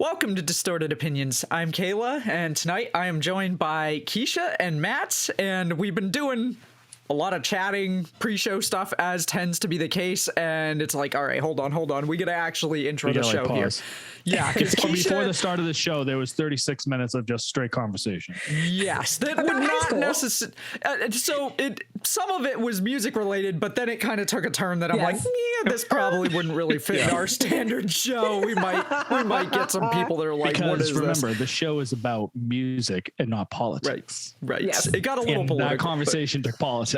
Welcome to Distorted Opinions. I'm Kayla, and tonight I am joined by Quicia and Matt, and we've been doing a lot of chatting, pre-show stuff, as tends to be the case, and it's like, all right, hold on, we gotta actually intro the show here. Yeah, because before the start of the show, there was 36 minutes of just straight conversation. Yes, that would not necessarily. Some of it was music related, but then it kind of took a turn that I'm like, yeah, this probably wouldn't really fit our standard show. We might get some people that are like, because what is remember, this? the show is about music and not politics. Right. Yes. It got a little political. That conversation took politics.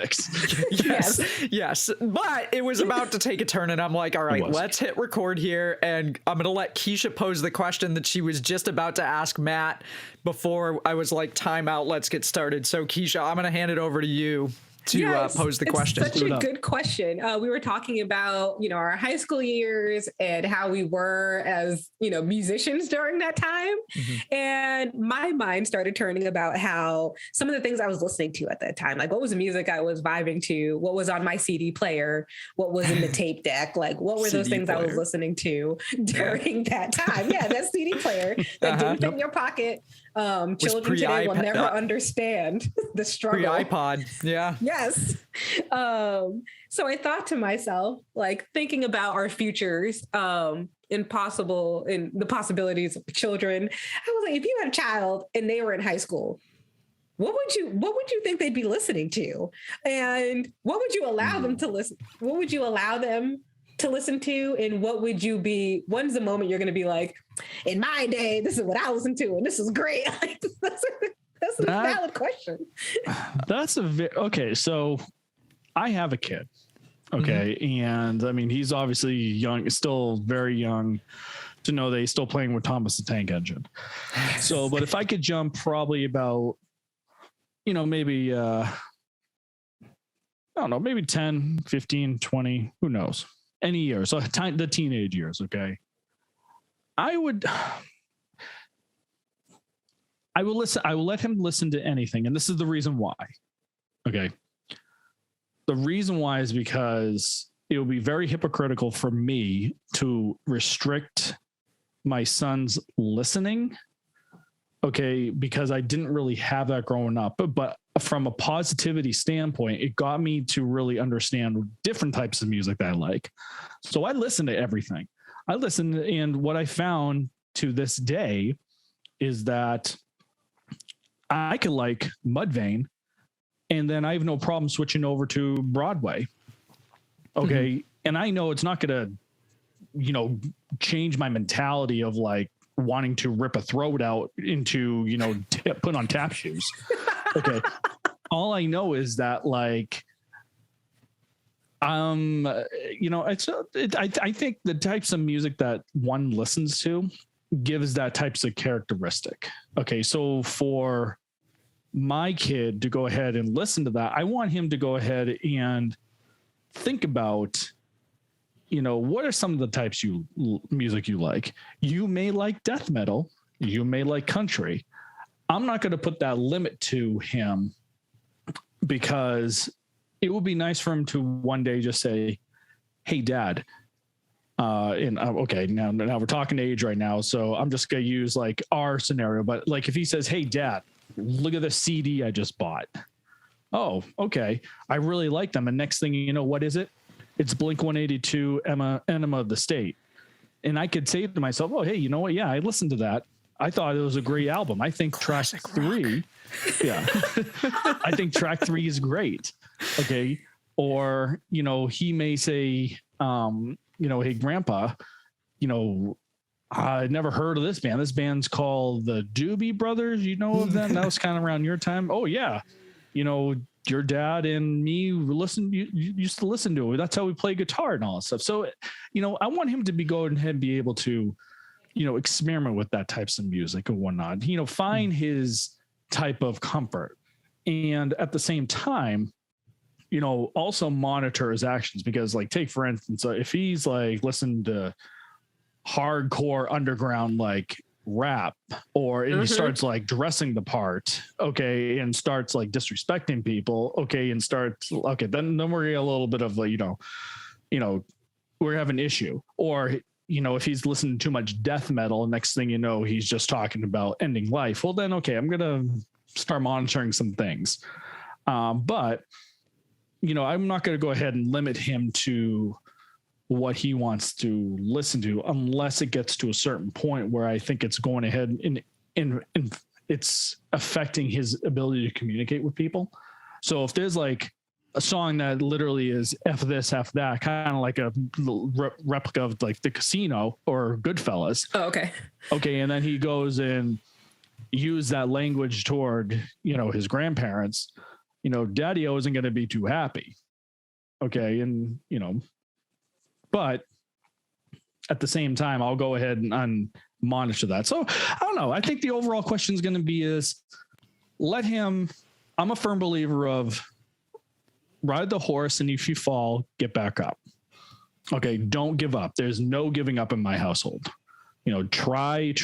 Yes. But it was about to take a turn, and I'm like, all right, let's hit record here, and I'm gonna let Quicia pose the question that she was just about to ask Matt before I was like, time out, let's get started. So Quicia, I'm gonna hand it over to you to pose the question. It's such a good question. We were talking about, our high school years and how we were as, musicians during that time. Mm-hmm. And my mind started turning about how some of the things I was listening to at that time, like what was the music I was vibing to, what was on my CD player, what was in the tape deck, like what were those things I was listening to during that time? Yeah, that CD player that didn't fit in your pocket. Children today will never understand the struggle. Pre-iPod, yeah. Yes. So I thought to myself, like thinking about our futures, in the possibilities of children, I was like, if you had a child and they were in high school, what would you think they'd be listening to? And what would you allow them to listen? What would you allow them to listen to? And when's the moment you're going to be like, in my day, this is what I listened to, and this is great. Like, that's a valid question. Okay. So I have a kid. Okay. Mm-hmm. And I mean, he's obviously young, still very young to know that he's still playing with Thomas the Tank Engine. So, but if I could jump probably about, maybe, I don't know, maybe 10, 15, 20, who knows? Any year. So the teenage years. Okay. I will listen. I will let him listen to anything. And this is the reason why. Okay. The reason why is because it will be very hypocritical for me to restrict my son's listening. Okay. Because I didn't really have that growing up, but from a positivity standpoint, it got me to really understand different types of music that I like. So I listen to everything. And what I found to this day is that I could like Mudvayne, and then I have no problem switching over to Broadway. Okay. Mm-hmm. And I know it's not going to, change my mentality of like wanting to rip a throat out into, put on tap shoes. Okay. All I know is that like, I think the types of music that one listens to gives that types of characteristic. Okay. So for my kid to go ahead and listen to that, I want him to go ahead and think about, what are some of the types music you like? You may like death metal. You may like country. I'm not going to put that limit to him because it would be nice for him to one day just say, hey, Dad, okay, now we're talking age right now. So I'm just going to use like our scenario. But like if he says, hey, Dad, look at the CD I just bought. Oh, okay. I really like them. And next thing you know, what is it? It's Blink-182 Enema of the State. And I could say to myself, oh, hey, you know what? Yeah, I listened to that. I thought it was a great album. I think Classic track 3, I think track 3 is great. Okay. Or, he may say, hey, Grandpa, I never heard of this band. This band's called the Doobie Brothers. You know of them? That was kind of around your time. Oh yeah. Your dad and me you used to listen to it. That's how we play guitar and all that stuff. So, I want him to go ahead and be able to, experiment with that types of music and whatnot, find his type of comfort. And at the same time, also monitor his actions, because like take for instance, if he's like listening to hardcore underground, like rap, or he starts like dressing the part, okay, and starts like disrespecting people, okay, and starts, okay, then we're a little bit of like, we're having an issue. Or if he's listening to too much death metal, next thing you know, he's just talking about ending life. Well, then, okay, I'm going to start monitoring some things. But, I'm not going to go ahead and limit him to what he wants to listen to unless it gets to a certain point where I think it's going ahead and it's affecting his ability to communicate with people. So if there's like a song that literally is F this, F that, kind of like a replica of like The Casino or Goodfellas. Oh, okay. Okay. And then he goes and use that language toward, his grandparents, Daddy-O isn't going to be too happy. Okay. And, but at the same time, I'll go ahead and monitor that. So I don't know. I think the overall question is going to be I'm a firm believer of ride the horse, and if you fall, get back up. Okay. Don't give up. There's no giving up in my household. Try.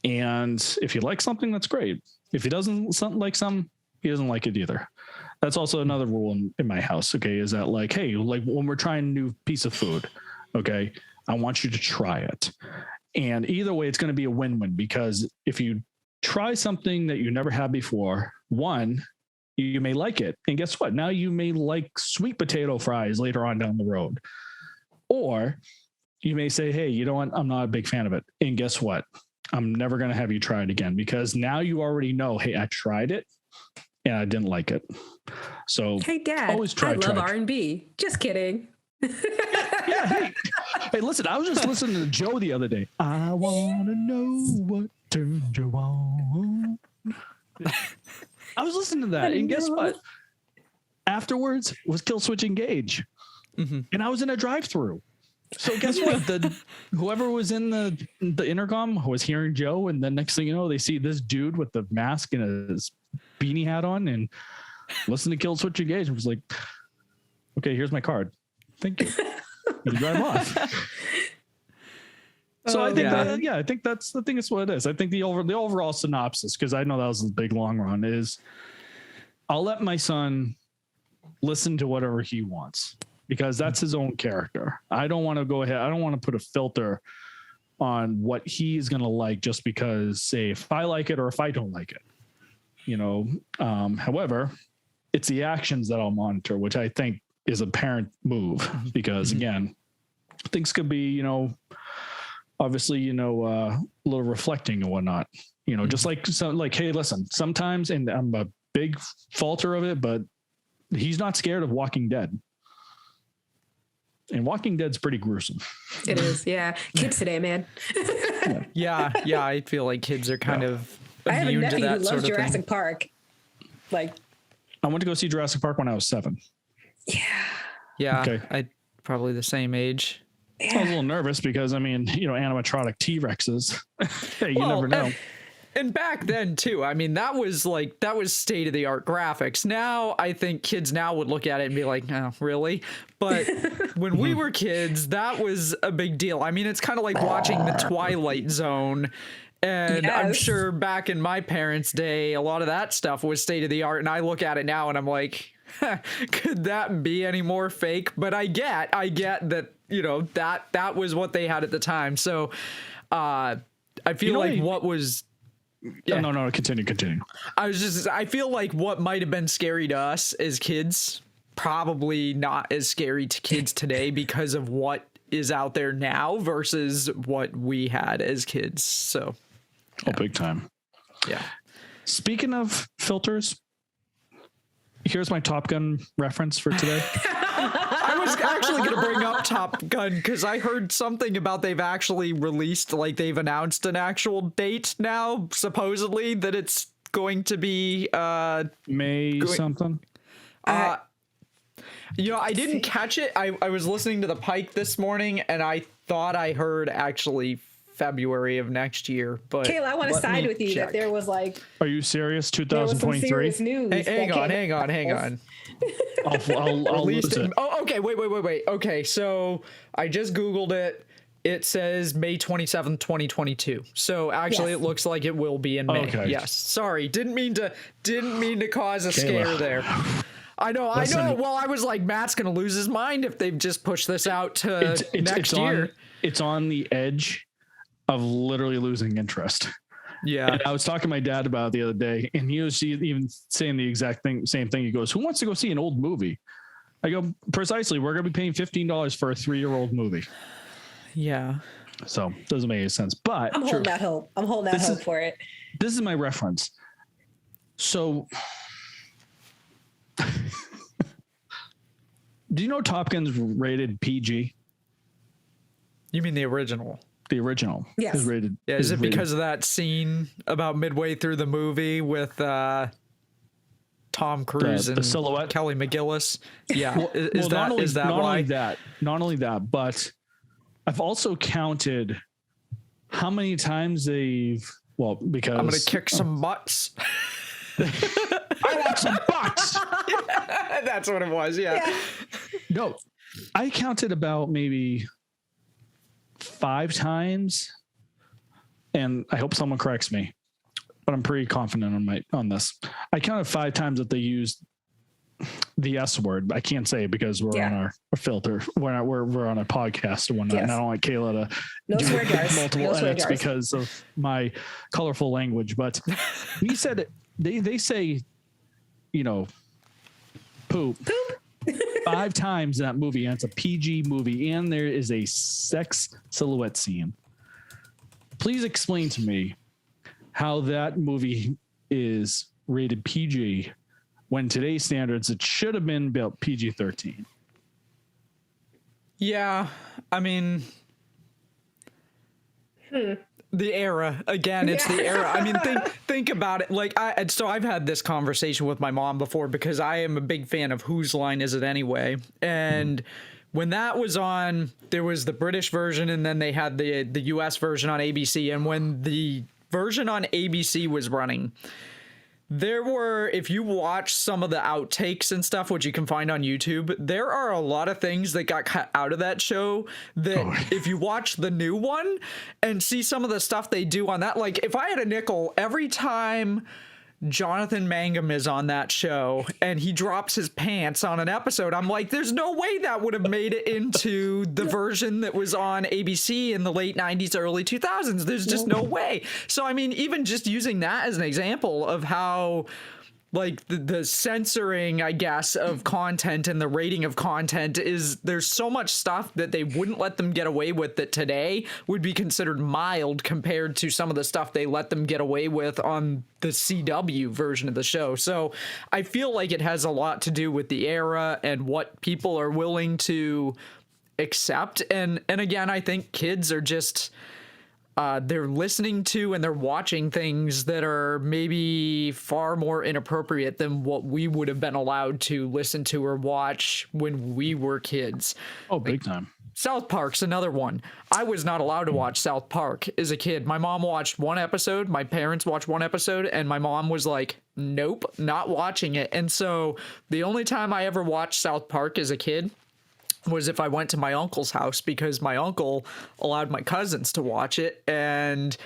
And if you like something, that's great. If he doesn't like something, he doesn't like it either. That's also another rule in my house. Okay. Is that like, hey, like when we're trying a new piece of food, okay, I want you to try it. And either way, it's going to be a win-win, because if you try something that you never had before, one, you may like it. And guess what? Now you may like sweet potato fries later on down the road. Or you may say, hey, you know what? I'm not a big fan of it. And guess what? I'm never going to have you try it again, because now you already know, hey, I tried it and I didn't like it. So hey, Dad, always I love R&B. Just kidding. Yeah. Hey, listen, I was just listening to Joe the other day. I want to know what turned you on. I was listening to that. And guess what? Afterwards was Kill Switch Engage. Mm-hmm. And I was in a drive-thru. So guess what? Whoever was in the intercom was hearing Joe, and then next thing you know, they see this dude with the mask and his beanie hat on and listen to Kill Switch Engage. And was like, okay, here's my card. Thank you. You drive off. So I think I think that's what it is. I think the overall synopsis, because I know that was a big long run, is I'll let my son listen to whatever he wants, because that's his own character. I don't want to go ahead. I don't want to put a filter on what he's going to like just because, say, if I like it or if I don't like it, however, it's the actions that I'll monitor, which I think is a parent move, because again, things could be, obviously, a little reflecting and whatnot, just like, hey, listen, sometimes, and I'm a big faulter of it, but he's not scared of Walking Dead. And Walking Dead's pretty gruesome. It is, yeah. Kids today, man. Yeah. I feel like kids are kind of I have a immune to nephew who that sort loves of Jurassic thing. Park. Like, I went to go see Jurassic Park when I was 7. Yeah. Okay. I probably the same age. I was a little nervous because, animatronic T-Rexes. Hey, you never know. And back then too, that was state of the art graphics. Now I think kids now would look at it and be like, "Oh, really?" But when we were kids, that was a big deal. It's kind of like watching the Twilight Zone. And yes. I'm sure back in my parents' day, a lot of that stuff was state of the art. And I look at it now and I'm like, could that be any more fake? But I get that, that was what they had at the time. So I feel what was... Yeah. No, continue. I feel like what might have been scary to us as kids, probably not as scary to kids today because of what is out there now versus what we had as kids. So, oh, big time. Yeah. Speaking of filters, here's my Top Gun reference for today. I was actually going to bring up Top Gun because I heard something about they've actually released, like they've announced an actual date now, supposedly, that it's going to be something. I didn't catch it. I was listening to the Pike this morning and I thought I heard actually February of next year. But Kayla, I want to side with you that there was like... Are you serious? 2023? Serious news. Hang on. I'll lose it. Oh, okay. Wait. Okay, so I just Googled it. It says May 27th, 2022. So actually, It looks like it will be in May. Okay. Yes. Sorry, didn't mean to cause a scare there. I know. Well, I was like, Matt's gonna lose his mind if they've just pushed this out to next year. It's on the edge of literally losing interest. Yeah. And I was talking to my dad about it the other day, and he was even saying the same thing. He goes, "Who wants to go see an old movie?" I go, "Precisely. We're going to be paying $15 for a 3-year-old movie." Yeah. So doesn't make any sense. But I'm holding out hope. I'm holding out hope for it. This is my reference. So, do you know Top Gun's rated PG? You mean the original? The original. Yes. Is rated. Yeah. Is it because of that scene about midway through the movie with Tom Cruise and the silhouette? Kelly McGillis? Yeah. Well, is that why? Not only that, but I've also counted how many times because I'm gonna kick some butts. I want some butts. That's what it was. Yeah. No, I counted about maybe 5 times, and I hope someone corrects me, but I'm pretty confident on this. I counted 5 times that they used the S word. I can't say it because we're on our filter. We're on a podcast and whatnot. Yes. And I don't want Kayla to do multiple edits because of my colorful language. But he said they say, poop 5 times in that movie, and it's a PG movie, and there is a sex silhouette scene. Please explain to me how that movie is rated PG when today's standards it should have been built PG-13. Yeah, I mean, the era again. It's the era. I mean, think about it. Like, I've had this conversation with my mom before because I am a big fan of Whose Line Is It Anyway? And when that was on, there was the British version, and then they had the US version on ABC. And when the version on ABC was running, there were, if you watch some of the outtakes and stuff, which you can find on YouTube, there are a lot of things that got cut out of that show that if you watch the new one and see some of the stuff they do on that, like if I had a nickel, every time Jonathan Mangum is on that show and he drops his pants on an episode, I'm like, there's no way that would have made it into the version that was on ABC in the late 90s, early 2000s. There's just no way. So, I mean, even just using that as an example of how, like, the censoring, I guess, of content and the rating of content is, there's so much stuff that they wouldn't let them get away with that today would be considered mild compared to some of the stuff they let them get away with on the CW version of the show. So I feel like it has a lot to do with the era and what people are willing to accept. And again, I think kids are just... they're listening to and they're watching things that are maybe far more inappropriate than what we would have been allowed to listen to or watch when we were kids. Oh, big time. South Park's another one. I was not allowed to watch South Park as a kid. My mom watched one episode, my parents watched one episode, and my mom was like, nope, not watching it. And so the only time I ever watched South Park as a kid was if I went to my uncle's house because my uncle allowed my cousins to watch it. And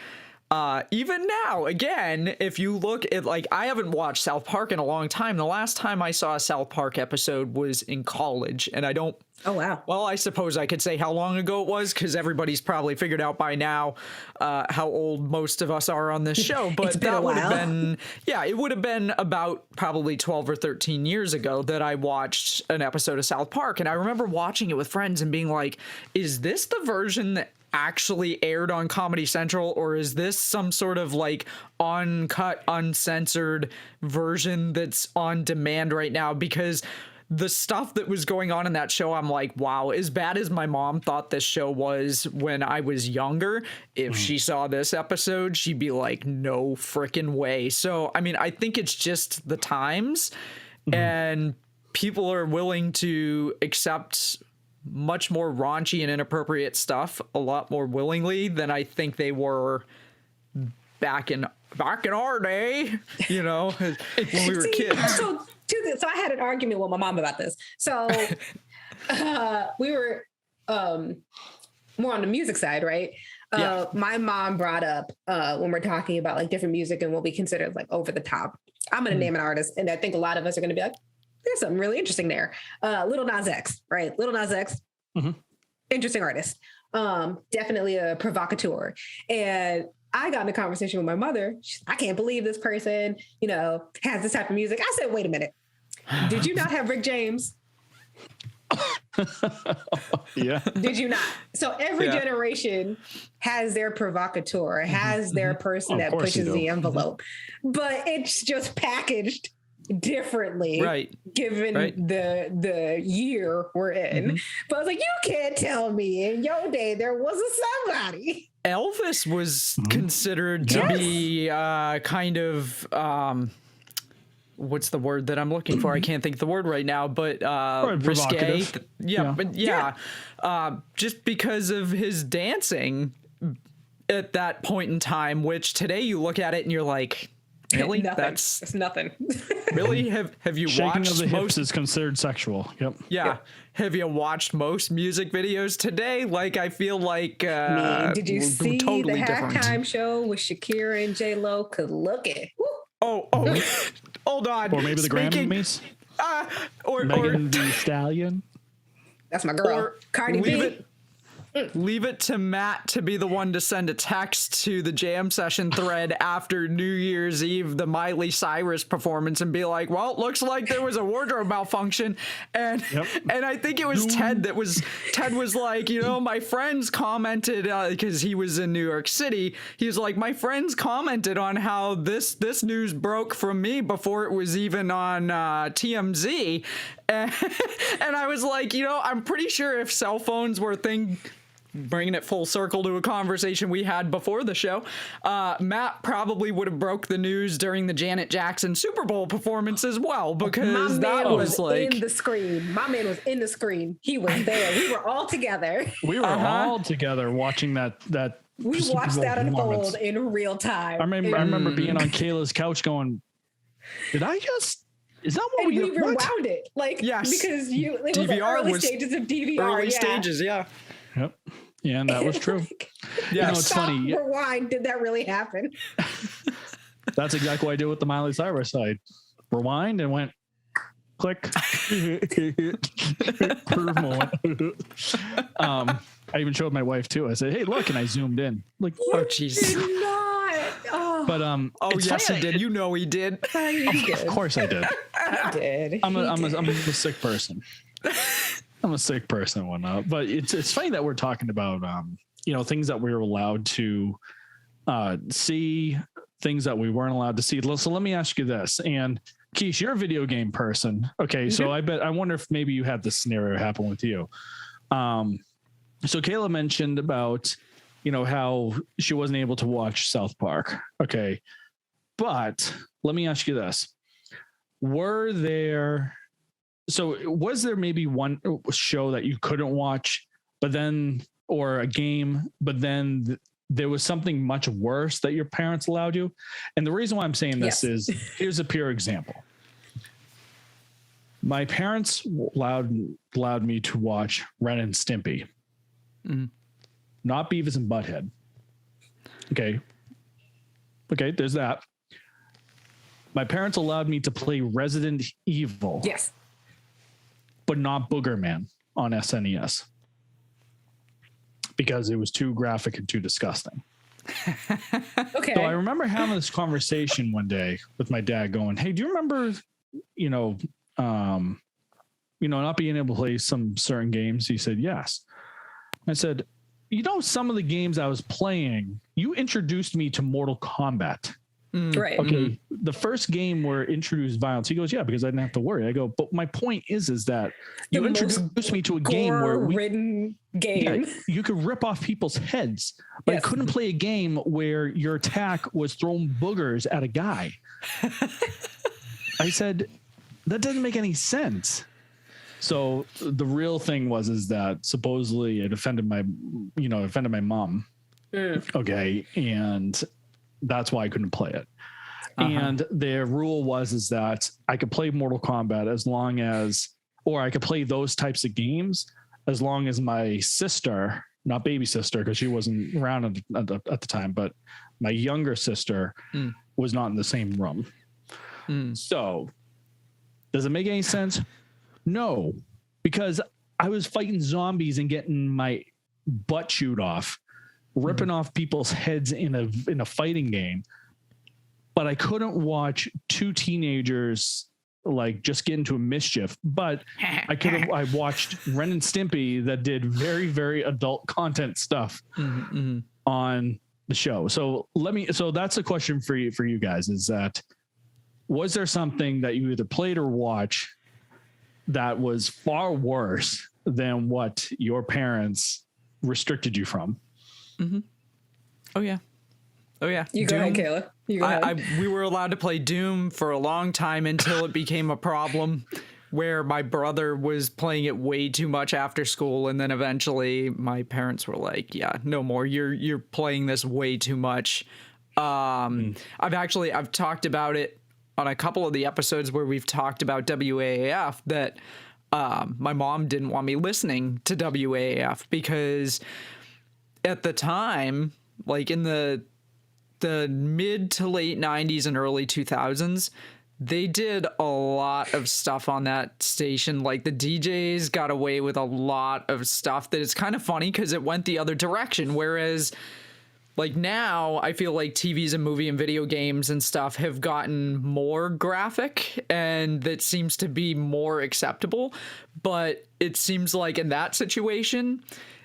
even now, again, if you look at, like, I haven't watched South Park in a long time. The last time I saw a South Park episode was in college, and I don't... Oh, wow. Well, I suppose I could say how long ago it was because everybody's probably figured out by now how old most of us are on this show. But that would have been, it would have been about probably 12 or 13 years ago that I watched an episode of South Park. And I remember watching it with friends and being like, is this the version that actually aired on Comedy Central, or is this some sort of like uncut, uncensored version that's on demand right now? Because the stuff that was going on in that show, I'm like, wow, as bad as my mom thought this show was when I was younger, if she saw this episode, she'd be like, no freaking way. So, I mean, I think it's just the times, and people are willing to accept much more raunchy and inappropriate stuff a lot more willingly than I think they were back in our day, when we were kids. So I had an argument with my mom about this. So we were more on the music side, right? My mom brought up when we're talking about like different music and what we consider like over the top. I'm going to name an artist, and I think a lot of us are going to be like, there's something really interesting there. Lil Nas X, right? Lil Nas X, interesting artist. Definitely a provocateur. And I got in a conversation with my mother. I can't believe this person, has this type of music. I said, wait a minute. Did you not have Rick James? Yeah. Did you not? So every generation has their provocateur, has their person that pushes the envelope, but it's just packaged differently, right? Given the year we're in. But I was like, you can't tell me in your day there wasn't somebody. Elvis was considered to be kind of what's the word that I'm looking for? I can't think of the word right now, but risque. Just because of his dancing at that point in time, which today you look at it and you're like, really? That's nothing. Really? Have you Shaking watched of the hips is considered sexual. Yep. Yeah. Have you watched most music videos today? Like, I feel like did you see totally the different. halftime show with Shakira and J-Lo? Could look it. Oh, hold on. Or maybe the Grammys. Or Megan Thee Stallion. That's my girl. Cardi B. Leave it to Matt to be the one to send a text to the jam session thread after New Year's Eve, the Miley Cyrus performance, and be like, well, it looks like there was a wardrobe malfunction. And I think it was Ted was like, my friends commented, because he was in New York City. He was like, my friends commented on how this news broke from me before it was even on TMZ. And I was like, I'm pretty sure if cell phones were a thing, bringing it full circle to a conversation we had before the show, Matt probably would have broke the news during the Janet Jackson Super Bowl performance as well, because that was like in the screen. My man was in the screen. He was there. We were all together. We were all together watching that. We watched that unfold in real time. I remember being on Kayla's couch going, "Did I just?" Is that what we rewound it? Like, yes, because it was DVR, the early stages of DVR. Early stages, yeah. Yep. Yeah, and that was true. Yeah, it's funny. Rewind. Did that really happen? That's exactly what I did with the Miley Cyrus side. Rewind and went click. Prove moment. I even showed my wife too. I said, "Hey, look," and I zoomed in. Like, oh, jeez. But yes, he did. He did. Of course, I did. I did. I'm a sick person. I'm a sick person and whatnot. But it's funny that we're talking about things that we were allowed to see, things that we weren't allowed to see. So let me ask you this. And Keish, you're a video game person. Okay, so I wonder if maybe you had this scenario happen with you. So Kayla mentioned about how she wasn't able to watch South Park. Okay. But let me ask you this. Was there maybe one show that you couldn't watch, or a game, but then there was something much worse that your parents allowed you? And the reason why I'm saying this is, here's a pure example. My parents allowed me to watch Ren and Stimpy. Mm-hmm. Not Beavis and Butthead. Okay, there's that. My parents allowed me to play Resident Evil. Yes. But not Boogerman on SNES. Because it was too graphic and too disgusting. Okay. So I remember having this conversation one day with my dad going, "Hey, do you remember, not being able to play some certain games?" He said, "Yes." I said, some of the games I was playing, you introduced me to Mortal Kombat. Right. Okay. The first game where introduced violence. He goes, "Yeah, because I didn't have to worry." I go, "But my point is that you introduced me to a game where you could rip off people's heads, but I couldn't play a game where your attack was throwing boogers at a guy." I said, "That doesn't make any sense." So the real thing was that supposedly it offended my mom. Okay. And that's why I couldn't play it. And their rule was that I could play Mortal Kombat or I could play those types of games as long as my sister, not baby sister, because she wasn't around at the time, but my younger sister was not in the same room. So Does it make any sense? No, because I was fighting zombies and getting my butt chewed off, ripping off people's heads in a fighting game. But I couldn't watch two teenagers like just get into a mischief. But I watched Ren and Stimpy that did very, very adult content stuff on the show. So that's a question for you guys, is that, was there something that you either played or watched that was far worse than what your parents restricted you from? Oh yeah. You go ahead, Kayla. You go ahead. We were allowed to play Doom for a long time until it became a problem where my brother was playing it way too much after school, and then eventually my parents were like, yeah, no more. You're playing this way too much. I've talked about it on a couple of the episodes where we've talked about WAAF, that my mom didn't want me listening to WAAF because at the time, like in the mid to late 90s and early 2000s, they did a lot of stuff on that station. Like the DJs got away with a lot of stuff that is kind of funny because it went the other direction. Whereas like now I feel like TVs and movie and video games and stuff have gotten more graphic, and that seems to be more acceptable. But it seems like in that situation,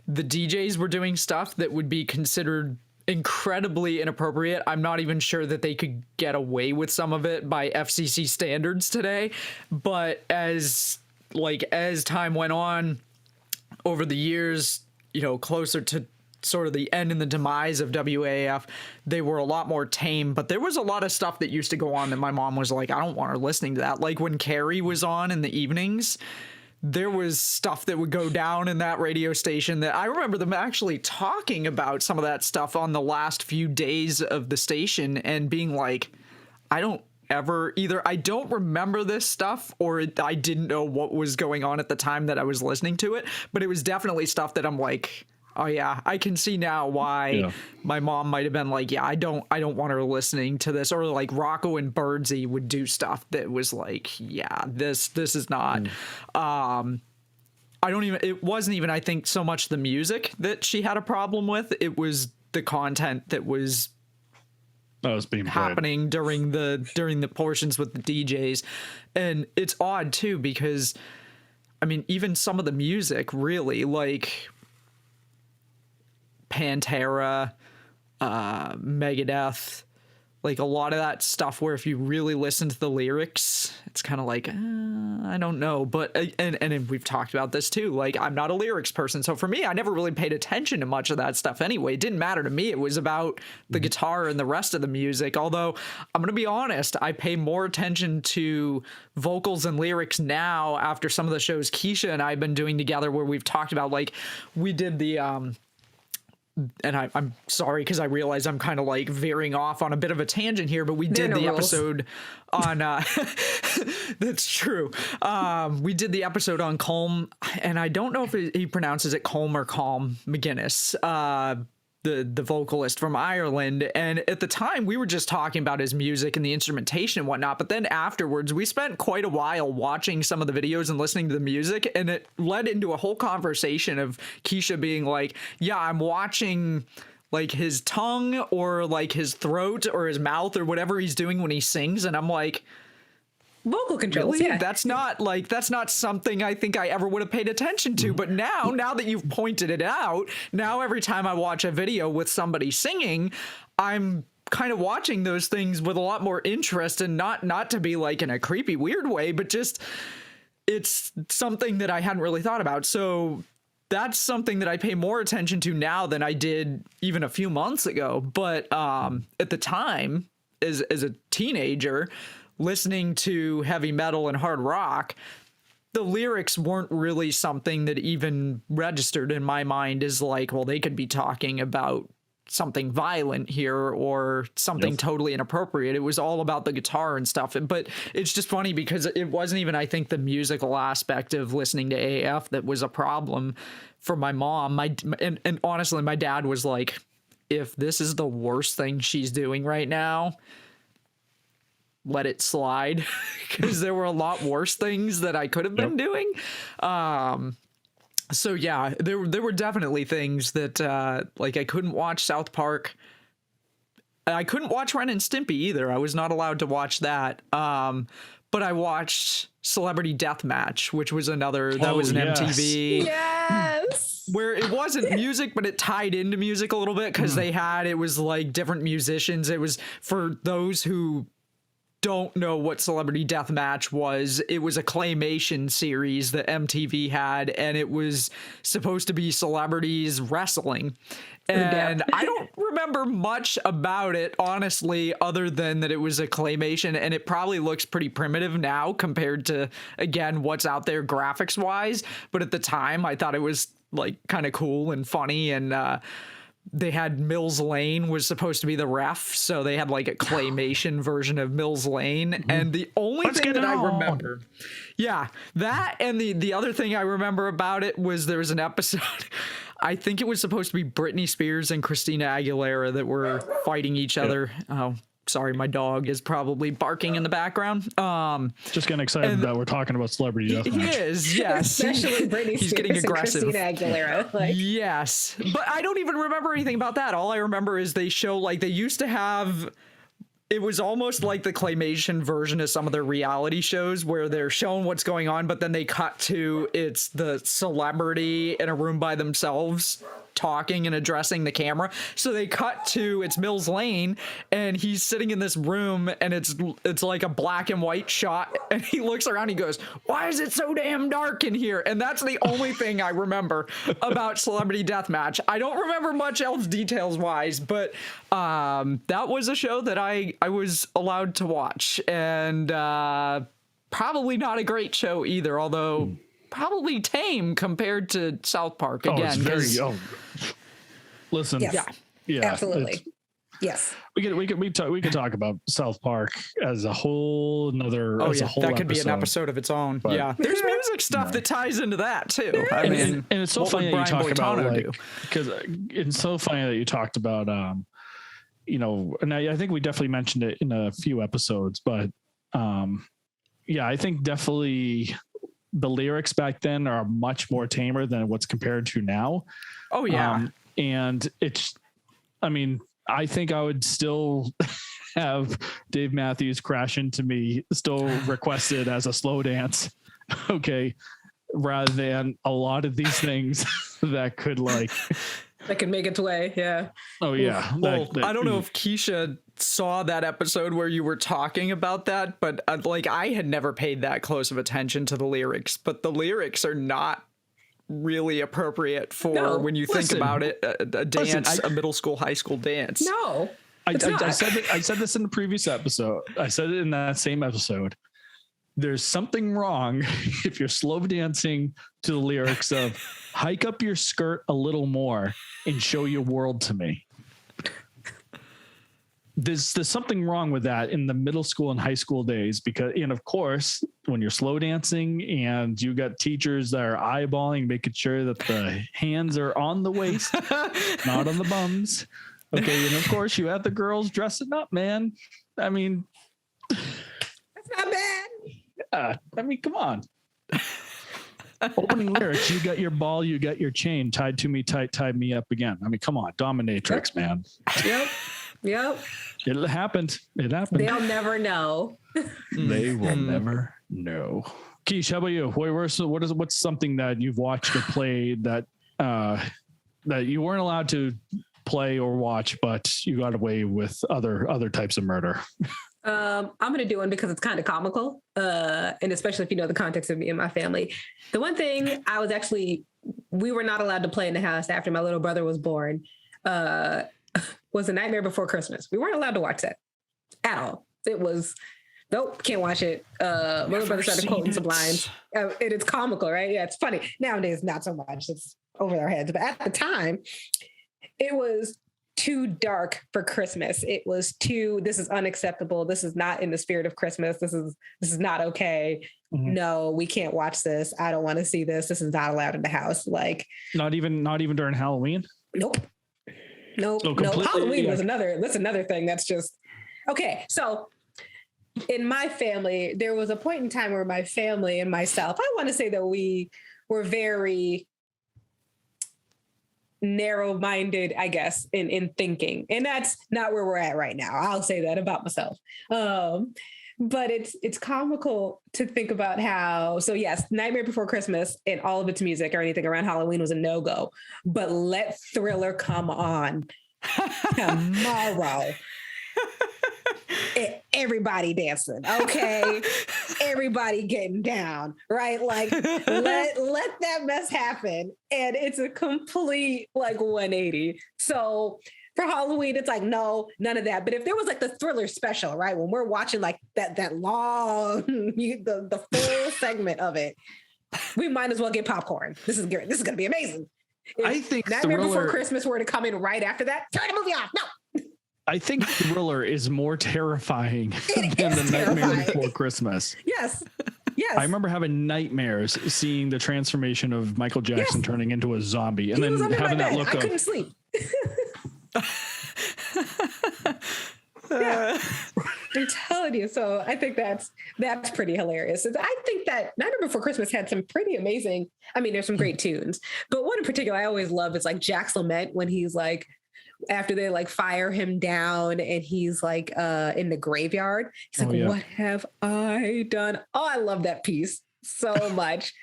the DJs were doing stuff that would be considered incredibly inappropriate. I'm not even sure that they could get away with some of it by FCC standards today. But as time went on over the years, closer to sort of the end and the demise of WAF, they were a lot more tame. But there was a lot of stuff that used to go on that my mom was like, I don't want her listening to that. Like when Carrie was on in the evenings, there was stuff that would go down in that radio station that I remember them actually talking about some of that stuff on the last few days of the station and being like, I don't remember this stuff, or I didn't know what was going on at the time that I was listening to it. But it was definitely stuff that I'm like, oh yeah, I can see now why my mom might have been like, yeah, I don't want her listening to this. Or like Rocco and Birdsey would do stuff that was like, yeah, this is not. It wasn't even, I think, so much the music that she had a problem with. It was the content that was being happening during the portions with the DJs. And it's odd too, because I mean, even some of the music really, like Pantera, Megadeth, like a lot of that stuff where if you really listen to the lyrics, it's kind of like, I don't know. But and we've talked about this too. Like, I'm not a lyrics person. So for me, I never really paid attention to much of that stuff anyway. It didn't matter to me. It was about the guitar and the rest of the music. Although I'm going to be honest, I pay more attention to vocals and lyrics now after some of the shows Quicia and I have been doing together, where we've talked about, like, we did the, and I'm sorry because I realize I'm kind of like veering off on a bit of a tangent here, but we did the episode on that's true. We did the episode on Colm, and I don't know if he pronounces it Colm or Calm McGuinness, the vocalist from Ireland. And at the time we were just talking about his music and the instrumentation and whatnot, but then afterwards we spent quite a while watching some of the videos and listening to the music, and it led into a whole conversation of Quicia being like, yeah, I'm watching like his tongue or like his throat or his mouth or whatever he's doing when he sings, and I'm like, vocal controls, really? yeah. That's not something I think I ever would have paid attention to. But now that you've pointed it out, now every time I watch a video with somebody singing, I'm kind of watching those things with a lot more interest, and not to be like in a creepy weird way, but just it's something that I hadn't really thought about. So that's something that I pay more attention to now than I did even a few months ago. But at the time, as a teenager, listening to heavy metal and hard rock, the lyrics weren't really something that even registered in my mind as like, well, they could be talking about something violent here or something totally inappropriate. It was all about the guitar and stuff. But it's just funny because it wasn't even, I think, the musical aspect of listening to AF that was a problem for my mom. And honestly, my dad was like, if this is the worst thing she's doing right now, let it slide because there were a lot worse things that I could have been doing. So yeah, there were definitely things that like I couldn't watch South Park. I couldn't watch Ren and Stimpy either. I was not allowed to watch that. But I watched Celebrity Deathmatch, which was another that was an MTV. Yes. Where it wasn't music, but it tied into music a little bit because it was like different musicians. It was, for those who don't know what Celebrity Deathmatch was, it was a claymation series that MTV had, and it was supposed to be celebrities wrestling. And I don't remember much about it, honestly, other than that it was a claymation, and it probably looks pretty primitive now compared to, again, what's out there graphics wise. But at the time, I thought it was like kind of cool and funny, and they had Mills Lane was supposed to be the ref, so they had like a claymation version of Mills Lane. And the only thing that I remember, that, and the other thing I remember about it was there was an episode, I think it was supposed to be Britney Spears and Christina Aguilera that were fighting each other. Oh, sorry, my dog is probably barking in the background. Just getting excited that we're talking about Celebrity Deathmatch. He is, yes. Especially Britney Spears, he's getting aggressive. And Christina Aguilera. Like. Yes, but I don't even remember anything about that. All I remember is they show, like, they used to have, it was almost like the claymation version of some of their reality shows where they're showing what's going on, but then they cut to it's the celebrity in a room by themselves talking and addressing the camera. So they cut to it's Mills Lane, and he's sitting in this room, and it's like a black and white shot, and he looks around, he goes, "Why is it so damn dark in here?" And that's the only thing I remember about Celebrity Deathmatch. I don't remember much else details wise, but that was a show that I was allowed to watch, and probably not a great show either, although probably tame compared to South Park again. Listen, yeah, absolutely, yes. We could talk about South Park as a whole another. That could be an episode of its own. But, there's music stuff that ties into that too. I mean, and it's so funny that you talk about because it's so funny that you talked about and I think we definitely mentioned it in a few episodes, but I think definitely the lyrics back then are much more tamer than what's compared to now. Oh yeah. And it's, I mean, I think I would still have Dave Matthews Crash Into Me still requested as a slow dance. Okay. Rather than a lot of these things that could that could make its way. Yeah. Oh yeah. Well, I don't know if Quicia saw that episode where you were talking about that, but I had never paid that close of attention to the lyrics, but the lyrics are not really appropriate for when you think about it, a dance, a middle school, high school dance. No. I said this in the previous episode. I said it in that same episode. There's something wrong if you're slow dancing to the lyrics of "hike up your skirt a little more and show your world to me." There's something wrong with that in the middle school and high school days, because, and of course, when you're slow dancing and you got teachers that are eyeballing, making sure that the hands are on the waist, not on the bums. Okay. And of course you have the girls dressing up, man. I mean, that's not bad. Yeah. I mean, come on. Opening lyrics, you got your ball, you got your chain tied to me tight, tied me up again. I mean, come on, dominatrix, man. Yep. It happened. They'll never know. They will never know. Keish, how about you? What's something that you've watched or played that that you weren't allowed to play or watch, but you got away with other types of murder? I'm going to do one because it's kind of comical, and especially if you know the context of me and my family. The one thing we were not allowed to play in the house after my little brother was born was A Nightmare Before Christmas. We weren't allowed to watch that at all. It was, nope, can't watch it. My little brother started quoting some lines. It's comical, right? Yeah, it's funny. Nowadays, not so much. It's over their heads. But at the time, it was too dark for Christmas. It was this is unacceptable. This is not in the spirit of Christmas. This is not okay. Mm-hmm. No, we can't watch this. I don't want to see this. This is not allowed in the house. Like not even during Halloween. Nope. Halloween was that's another thing that's just okay. So in my family, there was a point in time where my family and myself, I want to say that we were very narrow-minded, I guess, in thinking. And that's not where we're at right now. I'll say that about myself. But it's comical to think about how, so yes, Nightmare Before Christmas and all of its music or anything around Halloween was a no-go. But let Thriller come on tomorrow. Everybody dancing, okay? Everybody getting down, right? Like let that mess happen. And it's a complete like 180. So for Halloween, it's like, no, none of that. But if there was like the Thriller special, right? When we're watching like that long, the full segment of it, we might as well get popcorn. This is great. This is going to be amazing. If I think Nightmare Before Christmas were to come in right after that, turn the movie off. No. I think Thriller is more terrifying than the Nightmare Before Christmas. Yes. I remember having nightmares seeing the transformation of Michael Jackson turning into a zombie and then having that look I couldn't sleep. Yeah. I'm telling you. So I think that's pretty hilarious. I think that Nightmare Before Christmas had some pretty amazing, I mean, there's some great tunes, but one in particular I always love is like Jack's Lament when he's like, after they like fire him down and he's like in the graveyard. He's like, what have I done? Oh, I love that piece so much.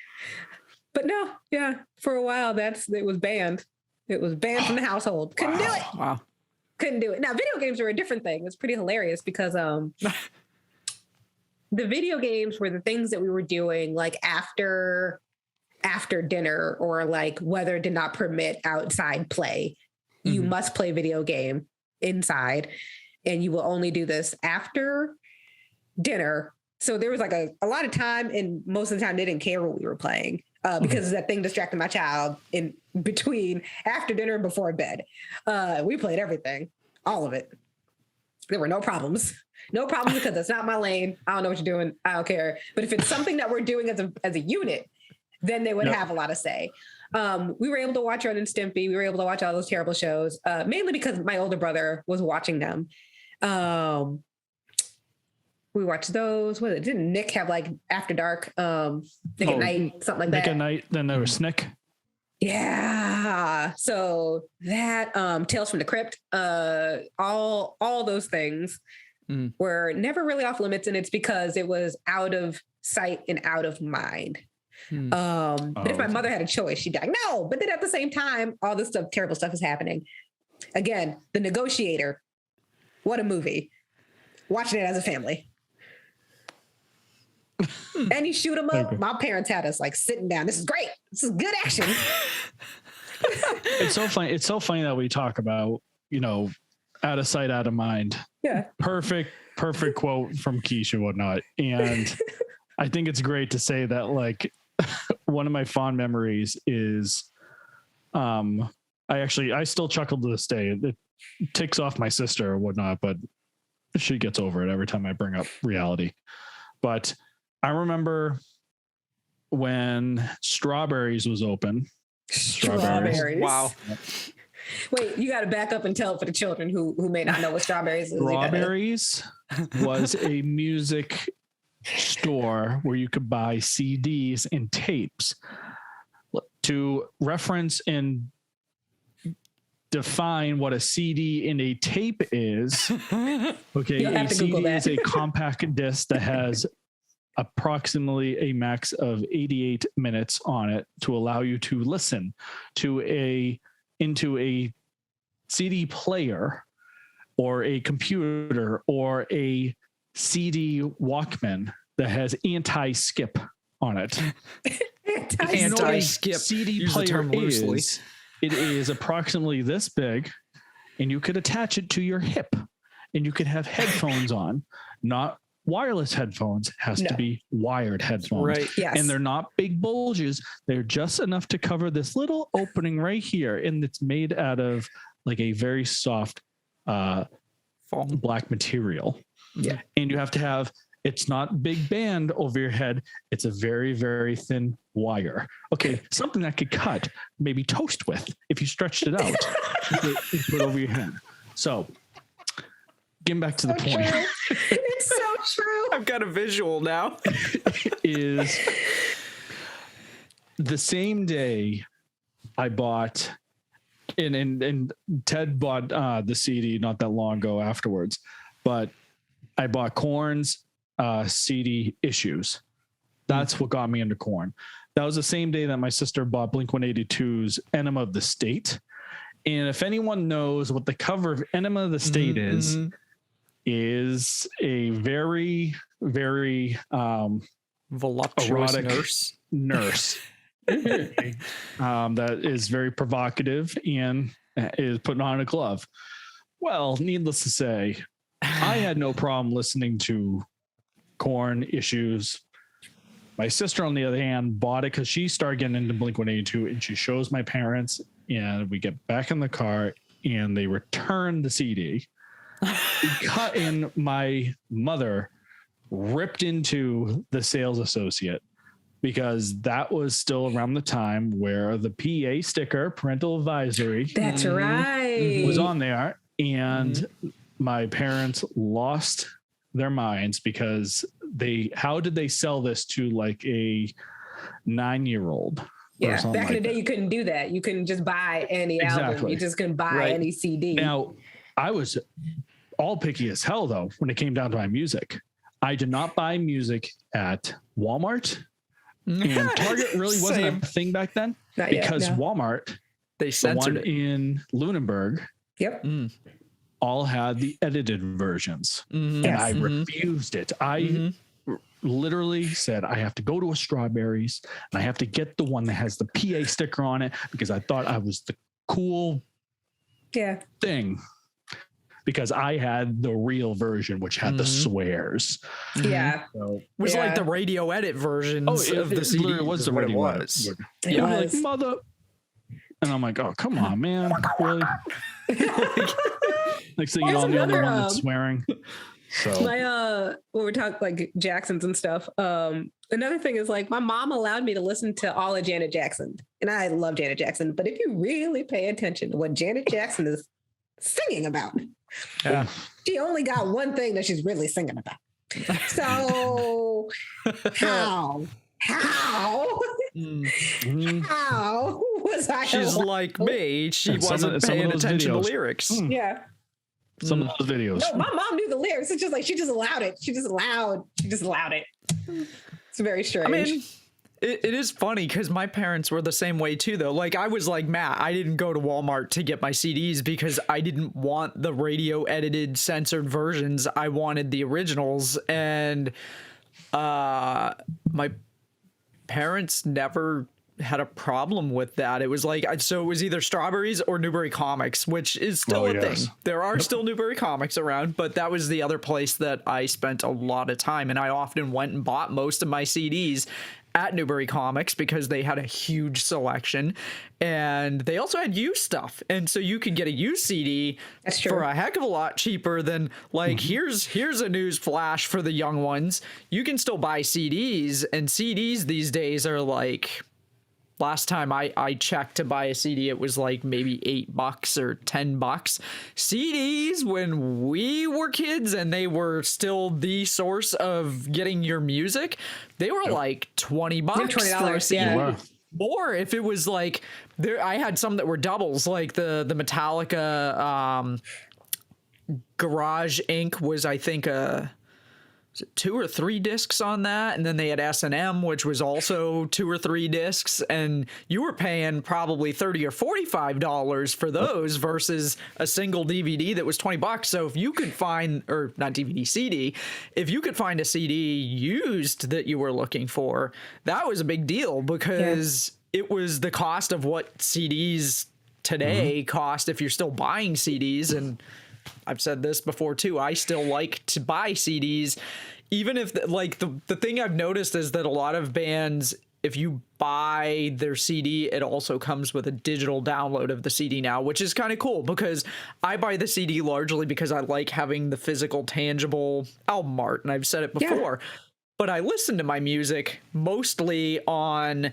But no, yeah, for a while it was banned. It was banned from the household. Couldn't do it. Wow. Couldn't do it. Now, video games are a different thing. It's pretty hilarious because the video games were the things that we were doing like after dinner, or like weather did not permit outside play. You must play video game inside, and you will only do this after dinner. So there was like a lot of time, and most of the time they didn't care what we were playing because that thing distracted my child in between after dinner and before bed. We played everything, all of it. There were no problems. No problems because it's not my lane. I don't know what you're doing. I don't care. But if it's something that we're doing as a unit, then they would have a lot to say. We were able to watch Ren and Stimpy. We were able to watch all those terrible shows, mainly because my older brother was watching them. We watched those. What didn't Nick have like After Dark, Nick at Night, something like that? Nick at Night. Then there was Snick. Yeah. So that Tales from the Crypt, all those things were never really off limits, and it's because it was out of sight and out of mind. But if my mother had a choice, she'd be like, no. But then at the same time, all this stuff, terrible stuff is happening. Again, The Negotiator. What a movie. Watching it as a family. Any shoot 'em up, my parents had us like sitting down. This is great. This is good action. It's so funny. It's so funny that we talk about, out of sight, out of mind. Yeah. Perfect quote from Quicia and whatnot. And I think it's great to say that, like, one of my fond memories is, I still chuckle to this day. It ticks off my sister or whatnot, but she gets over it every time I bring up reality. But I remember when Strawberries was open. Strawberries. Wow. Wait, you got to back up and tell it for the children who may not know what Strawberries is. Strawberries was a music store where you could buy CDs and tapes. To reference and define what a CD and a tape is, okay, a CD is a compact disc that has approximately a max of 88 minutes on it to allow you to listen to into a CD player or a computer or a CD Walkman that has anti-skip on it. Anti-skip. CD player is. It is approximately this big, and you could attach it to your hip, and you could have headphones on, not wireless headphones. Has to be wired headphones. Right. Yes. And they're not big bulges. They're just enough to cover this little opening right here, and it's made out of like a very soft black material. Yeah. And you have to have, it's not big band over your head. It's a very, very thin wire. Okay. Something that could cut, maybe toast with, if you stretched it out, you put over your head. So getting back to the point. True. It's so true. I've got a visual now. Is the same day I bought, and Ted bought the CD not that long ago afterwards, but I bought Korn's CD issues. That's what got me into Korn. That was the same day that my sister bought Blink-182's Enema of the State. And if anyone knows what the cover of Enema of the State is a very, very voluptuous erotic nurse that is very provocative and is putting on a glove. Well, needless to say, I had no problem listening to Korn issues. My sister, on the other hand, bought it because she started getting into Blink-182, and she shows my parents, and we get back in the car, and they return the CD. Cut in, my mother ripped into the sales associate because that was still around the time where the PA sticker, parental advisory, that's right, was on there, and my parents lost their minds because how did they sell this to like a 9-year-old? Yeah, back in the day, you couldn't do that. You couldn't just buy any album. You just couldn't buy any CD. Now, I was all picky as hell, though, when it came down to my music. I did not buy music at Walmart. And Target really wasn't a thing back then. Because Walmart, they censored it in Lunenburg. Yep. All had the edited versions. And I refused it. I literally said, I have to go to a Strawberries and I have to get the one that has the PA sticker on it because I thought I was the cool thing. Because I had the real version, which had the swears. Yeah. So, it was like the radio edit versions of the CD. It was the radio edit. Yeah. Like, mother. And I'm like, oh, come on, man. Really? Next thing you know, I'm the only one that's swearing. So when we're talking like Jacksons and stuff, another thing is like my mom allowed me to listen to all of Janet Jackson, and I love Janet Jackson. But if you really pay attention to what Janet Jackson is singing about, she only got one thing that she's really singing about. So how was I? She's like me. She wasn't paying attention to lyrics. Yeah. Some of those videos. No, my mom knew the lyrics. It's just like she just allowed it. She just allowed it. It's very strange. I mean, it is funny because my parents were the same way too, though. Like I was like Matt, I didn't go to Walmart to get my CDs because I didn't want the radio edited censored versions. I wanted the originals, and my parents never had a problem with that. It was like, so it was either Strawberries or Newbury Comics, which is still a thing. There are still Newbury Comics around, but that was the other place that I spent a lot of time, and I often went and bought most of my CDs at Newbury Comics because they had a huge selection, and they also had used stuff, and so you could get a used CD for a heck of a lot cheaper than like here's a news flash for the young ones. You can still buy CDs, and CDs these days are like, last time I checked to buy a CD, it was like maybe $8 or $10. CDs, when we were kids and they were still the source of getting your music, they were like $20 for a CD. Yeah. Or if it was like there, I had some that were doubles, like the Metallica Garage Inc. was, I think, 2 or 3 discs on that, and then they had S&M, which was also 2 or 3 discs, and you were paying probably $30 or $45 for those versus a single DVD that was $20. So if you could find, or not DVD, CD, if you could find a CD used that you were looking for, that was a big deal because it was the cost of what CDs today cost if you're still buying CDs. And I've said this before too, I still like to buy CDs, even if like the thing I've noticed is that a lot of bands, if you buy their CD, it also comes with a digital download of the CD now, which is kind of cool because I buy the CD largely because I like having the physical, tangible album art, and I've said it before, but I listen to my music mostly on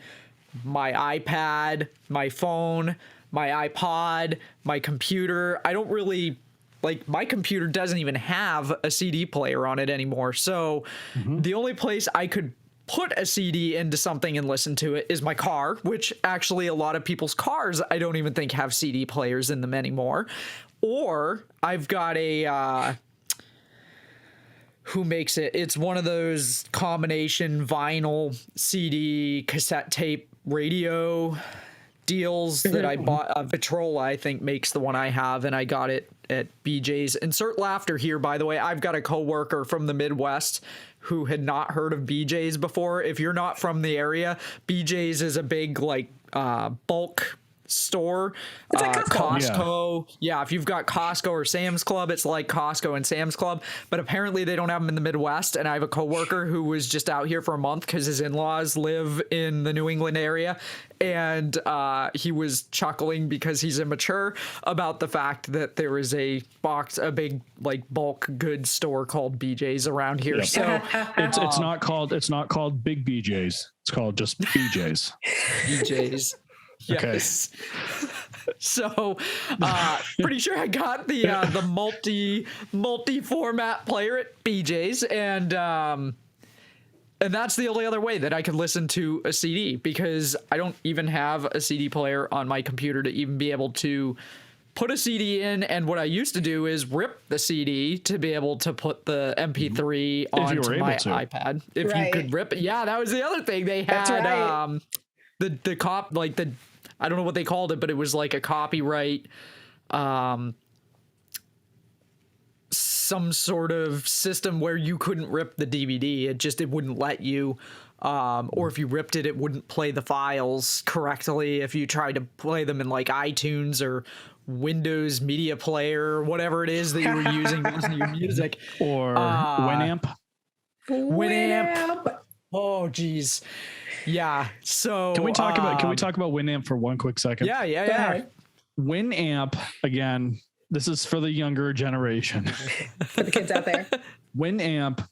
my iPad, my phone, my iPod, my computer. I don't really like my computer doesn't even have a CD player on it anymore. So the only place I could put a CD into something and listen to it is my car, which actually a lot of people's cars I don't even think have CD players in them anymore. Or I've got a who makes it? It's one of those combination vinyl, CD, cassette tape, radio deals that I bought. Vitrola, I think, makes the one I have, and I got it at BJ's. Insert laughter here, by the way. I've got a coworker from the Midwest who had not heard of BJ's before. If you're not from the area, BJ's is a big like bulk store. It's like Costco. Yeah, if you've got Costco or Sam's Club, it's like Costco and Sam's Club, but apparently they don't have them in the Midwest. And I have a coworker who was just out here for a month because his in-laws live in the New England area, and he was chuckling because he's immature about the fact that there is a big like bulk goods store called BJ's around here. Yep. So it's not called Big BJ's. It's called just BJ's. BJ's. Yes. Okay. So, pretty sure I got the multi format player at BJ's, and that's the only other way that I can listen to a CD, because I don't even have a CD player on my computer to even be able to put a CD in. And what I used to do is rip the CD to be able to put the MP3 onto my iPad. If you could rip it. Yeah, that was the other thing. They had the I don't know what they called it, but it was like a copyright, some sort of system where you couldn't rip the DVD. It wouldn't let you, or if you ripped it, it wouldn't play the files correctly. If you tried to play them in like iTunes or Windows Media Player or whatever it is that you were using to listen to your music, or Winamp. Oh, geez. Yeah. So can we talk about Winamp for one quick second? Yeah. Winamp, again, this is for the younger generation. For the kids out there. Winamp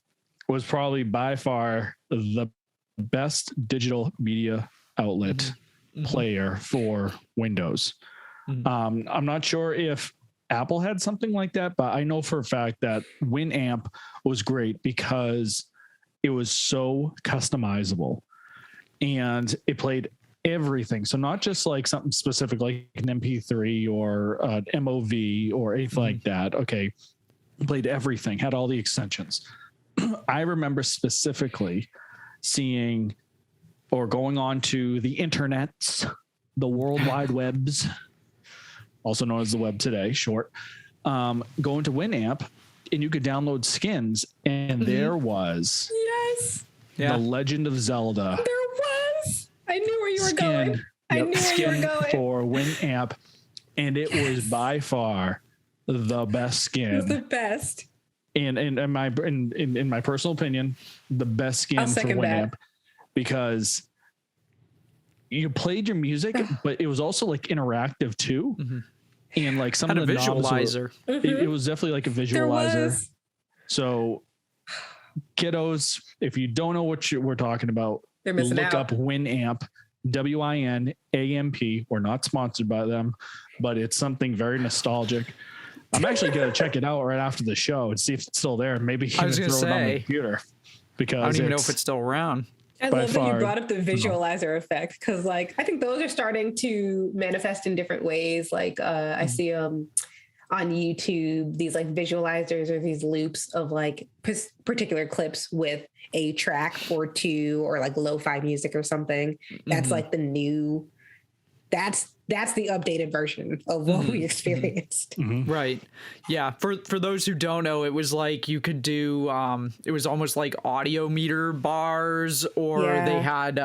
was probably by far the best digital media outlet player for Windows. I'm not sure if Apple had something like that, but I know for a fact that Winamp was great because it was so customizable. And it played everything. So not just like something specific like an MP3 or an MOV or anything like that. Okay. It played everything, had all the extensions. I remember specifically seeing or going on to the internets, the World Wide Webs, also known as the web today, short, going to Winamp, and you could download skins, and there was The Legend of Zelda. There was. I knew where you were going. I knew where you were going. For Winamp, and it was by far the best skin. It was the best. And in my personal opinion, the best skin for Winamp, because you played your music, but it was also like interactive too. And like some of the visualizer. It was definitely like a visualizer. So kiddos, if you don't know what we're talking about, they're missing look out. up Winamp, WINAMP. We're not sponsored by them, but it's something very nostalgic. I'm actually going to check it out right after the show and see if it's still there. Maybe even throw it on the computer, because I don't even know if it's still around. I love that you brought up the visualizer effect, because like I think those are starting to manifest in different ways. Like I see on YouTube these like visualizers or these loops of like particular clips with a track or two, or like lo-fi music or something. That's like the new. That's the updated version of what we experienced. Right. Yeah. For those who don't know, it was like you could do, it was almost like audio meter bars, or they had,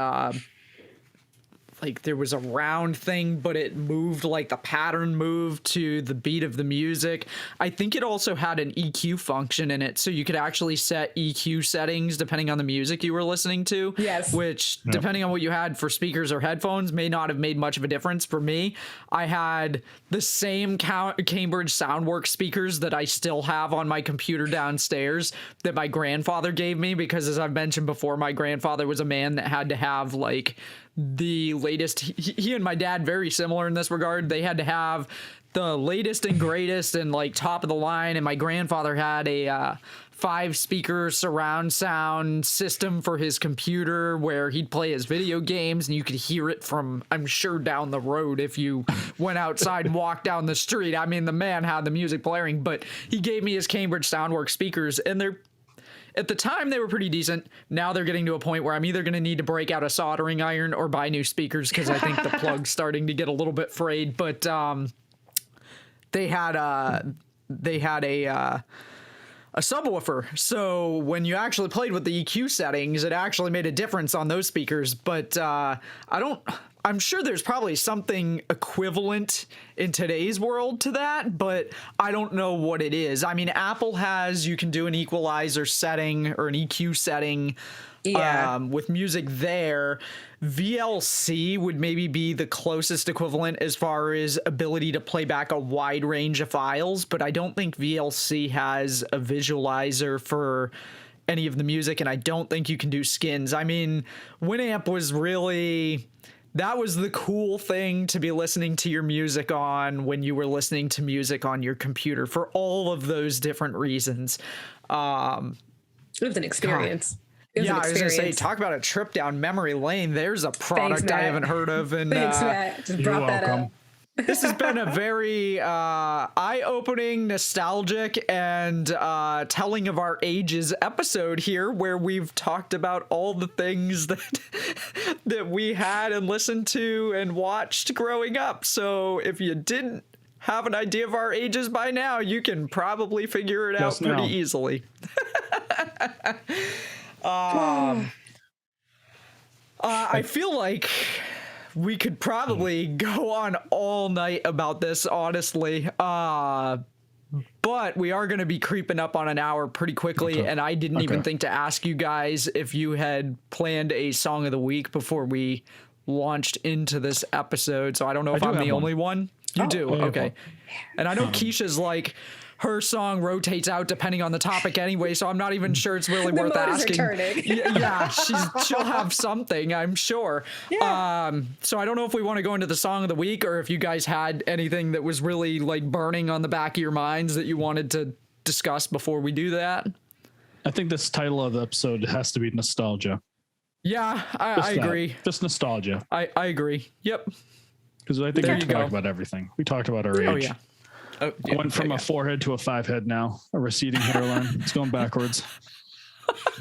like there was a round thing, but it moved, like the pattern moved to the beat of the music. I think it also had an EQ function in it, so you could actually set EQ settings depending on the music you were listening to. Yes. Which, depending on what you had for speakers or headphones, may not have made much of a difference. For me, I had the same Cambridge Soundworks speakers that I still have on my computer downstairs that my grandfather gave me, because as I've mentioned before, my grandfather was a man that had to have like the latest. He and my dad very similar in this regard. They had to have the latest and greatest and like top of the line, and my grandfather had a 5-speaker surround sound system for his computer where he'd play his video games and you could hear it from, I'm sure, down the road if you went outside and walked down the street. I mean, the man had the music blaring, but he gave me his Cambridge Soundworks speakers, and they're, at the time they were pretty decent. Now they're getting to a point where I'm either going to need to break out a soldering iron or buy new speakers because I think the plug's starting to get a little bit frayed. But they had a subwoofer, so when you actually played with the EQ settings, it actually made a difference on those speakers. But I'm sure there's probably something equivalent in today's world to that, but I don't know what it is. I mean, Apple has, you can do an equalizer setting or an EQ setting with music there. VLC would maybe be the closest equivalent as far as ability to play back a wide range of files, but I don't think VLC has a visualizer for any of the music, and I don't think you can do skins. I mean, Winamp was really, that was the cool thing to be listening to your music on when you were listening to music on your computer for all of those different reasons. It was an experience. God. Yeah, I was going to say, talk about a trip down memory lane. There's a product I haven't heard of. And thanks, Matt. Just brought that up. This has been a very eye-opening, nostalgic, and telling of our ages episode here, where we've talked about all the things that we had and listened to and watched growing up. So if you didn't have an idea of our ages by now, you can probably figure it out pretty easily. I feel like we could probably go on all night about this, honestly. But we are going to be creeping up on an hour pretty quickly, and I didn't even think to ask you guys if you had planned a song of the week before we launched into this episode. So I don't know if I'm the only one. You do? Okay. And I know Keisha's like, her song rotates out depending on the topic anyway, so I'm not even sure it's really worth asking. Yeah, she'll have something, I'm sure. Yeah. So I don't know if we want to go into the song of the week or if you guys had anything that was really like burning on the back of your minds that you wanted to discuss before we do that. I think this title of the episode has to be nostalgia. Yeah, I agree. Just nostalgia. I agree. Yep. Because I think we talked about everything. We talked about our age. Oh, yeah. Oh, yeah. I went from a 4-head to a 5-head now, a receding hairline. It's going backwards.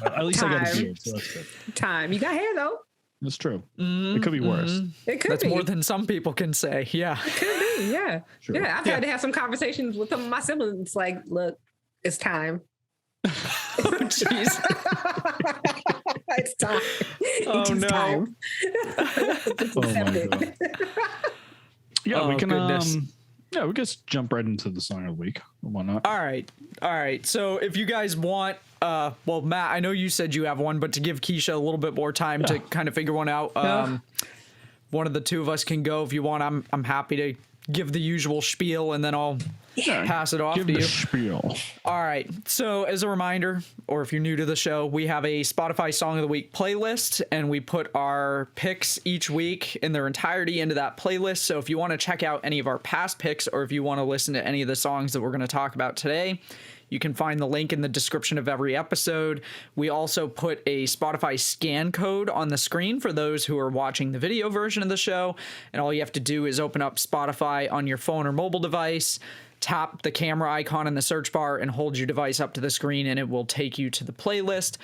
At least I got a beard, so that's good. Time. You got hair, though. That's true. It could be worse. It could That's be. more than some people can say. Yeah. It could be, yeah. Sure. Yeah, I've had to have some conversations with some of my siblings like, look, it's time. Jeez. It's time. Oh, It's no. time. Oh, my God. Yeah, we can... goodness. Yeah, we just jump right into the song of the week. Why not? All right. So if you guys want, well, Matt, I know you said you have one, but to give Keisha a little bit more time to kind of figure one out, one of the two of us can go if you want. I'm happy to give the usual spiel and then I'll pass it off to you. Spiel. All right. So as a reminder, or if you're new to the show, we have a Spotify Song of the Week playlist, and we put our picks each week in their entirety into that playlist. So if you want to check out any of our past picks, or if you want to listen to any of the songs that we're going to talk about today, you can find the link in the description of every episode. We also put a Spotify scan code on the screen for those who are watching the video version of the show. And all you have to do is open up Spotify on your phone or mobile device, tap the camera icon in the search bar, and hold your device up to the screen, and it will take you to the playlist.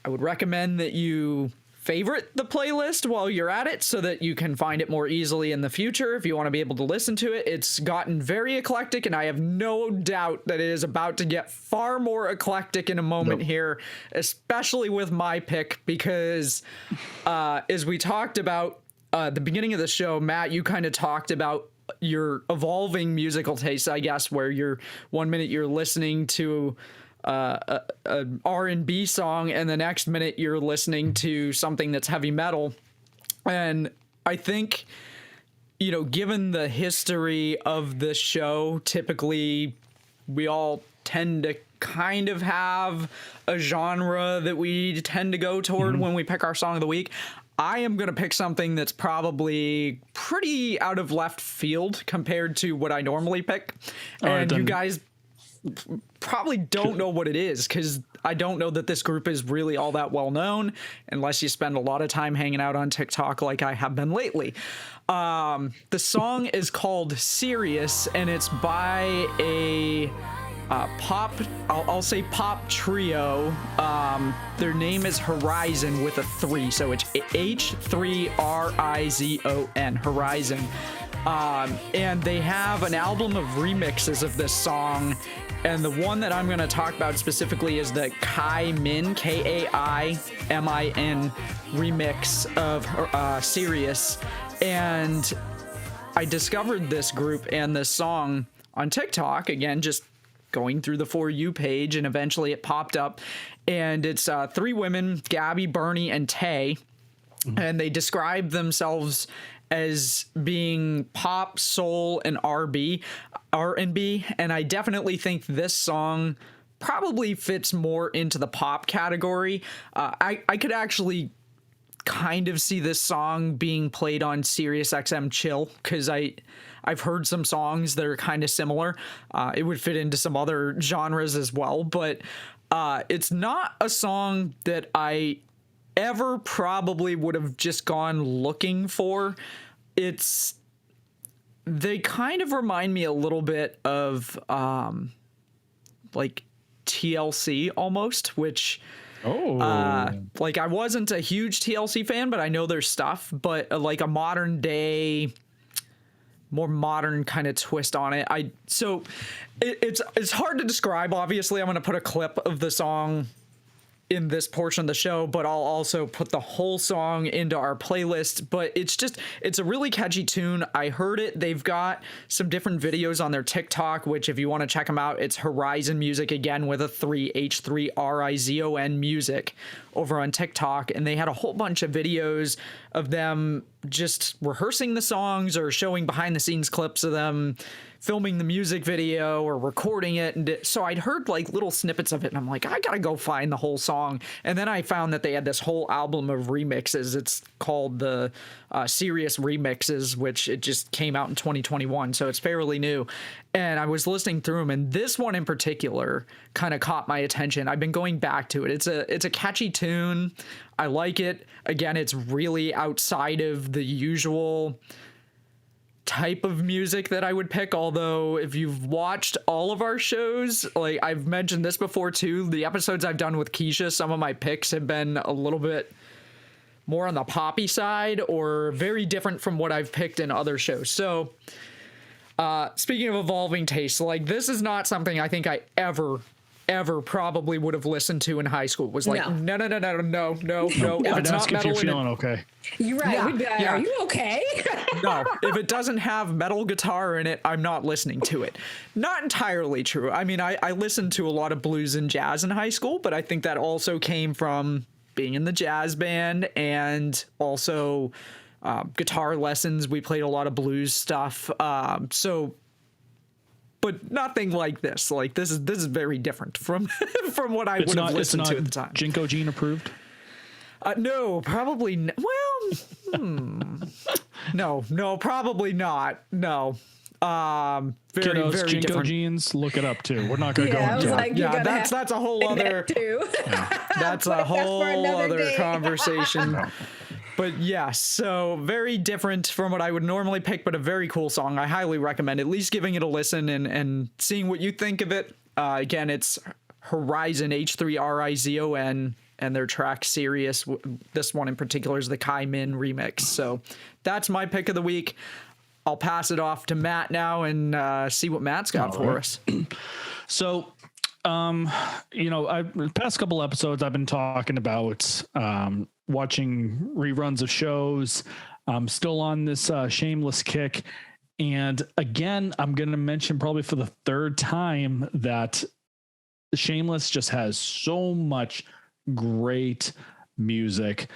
I would recommend that you favorite the playlist while you're at it so that you can find it more easily in the future if you want to be able to listen to it. It's gotten very eclectic, and I have no doubt that it is about to get far more eclectic in a moment here, especially with my pick, because as we talked about the beginning of the show, Matt, you kind of talked about your evolving musical taste, I guess, where you're 1 minute you're listening to a R&B song, and the next minute you're listening to something that's heavy metal. And I think, you know, given the history of the show, typically we all tend to kind of have a genre that we tend to go toward when we pick our song of the week. I am going to pick something that's probably pretty out of left field compared to what I normally pick. And you guys probably don't know what it is, because I don't know that this group is really all that well known unless you spend a lot of time hanging out on TikTok like I have been lately. The song is called Sirius, and it's by a pop, I'll say pop trio. Their name is Horizon with a 3, so it's H3RIZON, Horizon. And they have an album of remixes of this song, and the one that I'm going to talk about specifically is the Kaimin, Kaimin remix of Sirius. And I discovered this group and this song on TikTok, again, just going through the For You page, and eventually it popped up. And it's 3 women, Gabby, Bernie, and Tay, and they describe themselves as being pop, soul, and R&B, and I definitely think this song probably fits more into the pop category. I could actually kind of see this song being played on Sirius XM Chill, because I've heard some songs that are kind of similar. It would fit into some other genres as well, but it's not a song that I ever probably would have just gone looking for. They kind of remind me a little bit of like TLC almost, which like I wasn't a huge TLC fan, but I know their stuff, but like a modern day, more modern kind of twist on it. So it's hard to describe. Obviously, I'm going to put a clip of the song in this portion of the show, but I'll also put the whole song into our playlist. But it's a really catchy tune. I heard it. They've got some different videos on their TikTok, which if you want to check them out, it's Horizon Music, again with a 3, H3RIZON music, over on TikTok. And they had a whole bunch of videos of them just rehearsing the songs or showing behind the scenes clips of them filming the music video or recording it. And so I'd heard like little snippets of it, and I'm like, I gotta go find the whole song. And then I found that they had this whole album of remixes. It's called the Sirius Remixes, which it just came out in 2021, so it's fairly new. And I was listening through them, and this one in particular kind of caught my attention. I've been going back to it. It's a catchy tune. I like it. Again, it's really outside of the usual type of music that I would pick, although if you've watched all of our shows, like I've mentioned this before too, the episodes I've done with Quicia, some of my picks have been a little bit more on the poppy side or very different from what I've picked in other shows. So speaking of evolving tastes, like this is not something I think I ever probably would have listened to in high school. It was like, no. If it's not metal, you're feeling okay. You're right. Yeah, We'd be like, yeah. Are you okay? No, if it doesn't have metal guitar in it, I'm not listening to it. Not entirely true. I mean, I listened to a lot of blues and jazz in high school, but I think that also came from being in the jazz band and also guitar lessons. We played a lot of blues stuff. But nothing like this. Like this is very different from what I would have listened to at the time. Jinko Gene approved? No, probably. No, probably not. No. Very, Kiddos, very Jinko different. Genes, look it up too. We're not going to go into like, yeah, that's a whole other. That's a whole other conversation. But yeah, so very different from what I would normally pick, but a very cool song. I highly recommend at least giving it a listen and seeing what you think of it. Again, it's Horizon, H3RIZON, and their track Sirius. This one in particular is the Kaimin remix. So that's my pick of the week. I'll pass it off to Matt now and see what Matt's got for us. So, the past couple episodes I've been talking about watching reruns of shows. I'm still on this shameless kick. And again, I'm going to mention probably for the third time that Shameless just has so much great music.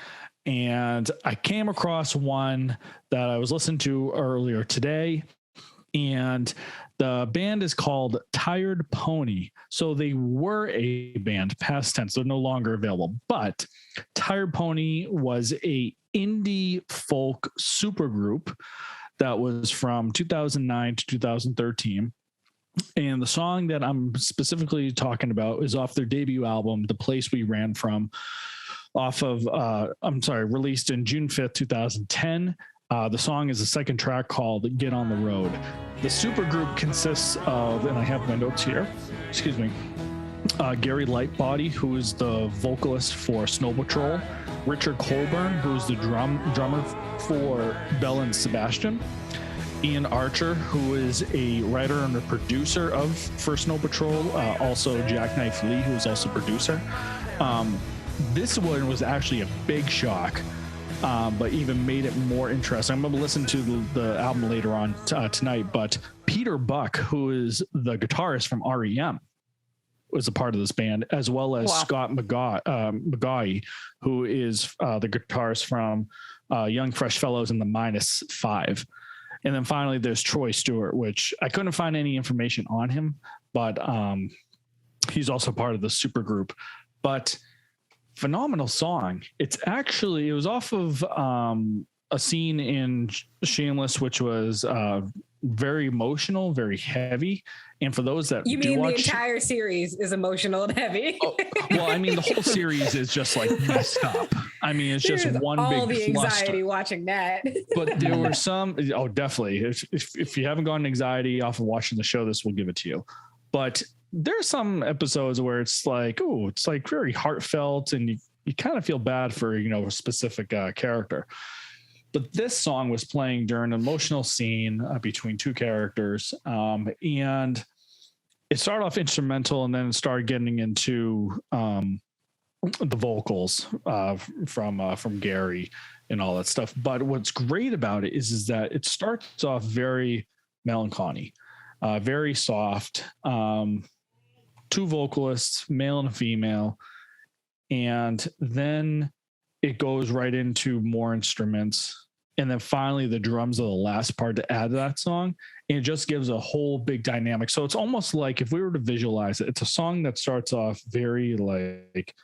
And I came across one that I was listening to earlier today, and the band is called Tired Pony. So they were a band, past tense, they're no longer available, but Tired Pony was a indie folk supergroup that was from 2009 to 2013. And the song that I'm specifically talking about is off their debut album, The Place We Ran From, released in June 5th, 2010. The song is a second track called Get on the Road. The supergroup consists of, and I have my notes here, excuse me, Gary Lightbody, who is the vocalist for Snow Patrol, Richard Colburn, who is the drummer for Belle and Sebastian, Ian Archer, who is a writer and a producer for Snow Patrol, also Jackknife Lee, who is also producer. This one was actually a big shock, but even made it more interesting. I'm going to listen to the album later on tonight, but Peter Buck, who is the guitarist from REM, was a part of this band, as well as Scott McGaughy, who is the guitarist from Young Fresh Fellows and the Minus Five. And then finally, there's Troy Stewart, which I couldn't find any information on him, but he's also part of the supergroup. But phenomenal song. It was off of a scene in Shameless, which was very emotional, very heavy. And for those that you mean the entire series is emotional and heavy? Well, I mean, the whole series is just like messed up. I mean, it's just one big all the anxiety cluster. Watching that. But there were some. Oh, definitely. If you haven't gotten anxiety off of watching the show, this will give it to you. But there's some episodes where it's like, oh, it's like very heartfelt, and you kind of feel bad for a specific character. But this song was playing during an emotional scene between two characters, and it started off instrumental, and then it started getting into the vocals from Gary and all that stuff. But what's great about it is that it starts off very melancholy, very soft. Two vocalists, male and a female, and then it goes right into more instruments. And then finally the drums are the last part to add to that song. And it just gives a whole big dynamic. So it's almost like, if we were to visualize it, it's a song that starts off very like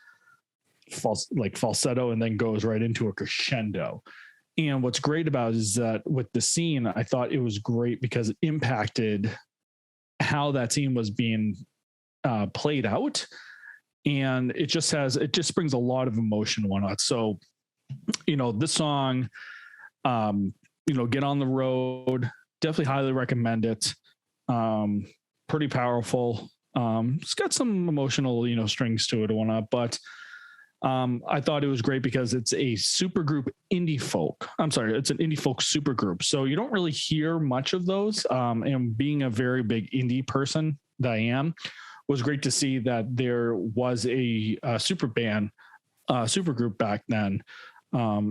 falsetto and then goes right into a crescendo. And what's great about it is that with the scene, I thought it was great because it impacted how that scene was being played out. And it just brings a lot of emotion and whatnot. So, this song, Get on the Road, definitely highly recommend it. Pretty powerful. It's got some emotional, strings to it and whatnot, but I thought it was great because it's a supergroup indie folk. It's an indie folk supergroup. So you don't really hear much of those. And being a very big indie person that I am, was great to see that there was a supergroup back then,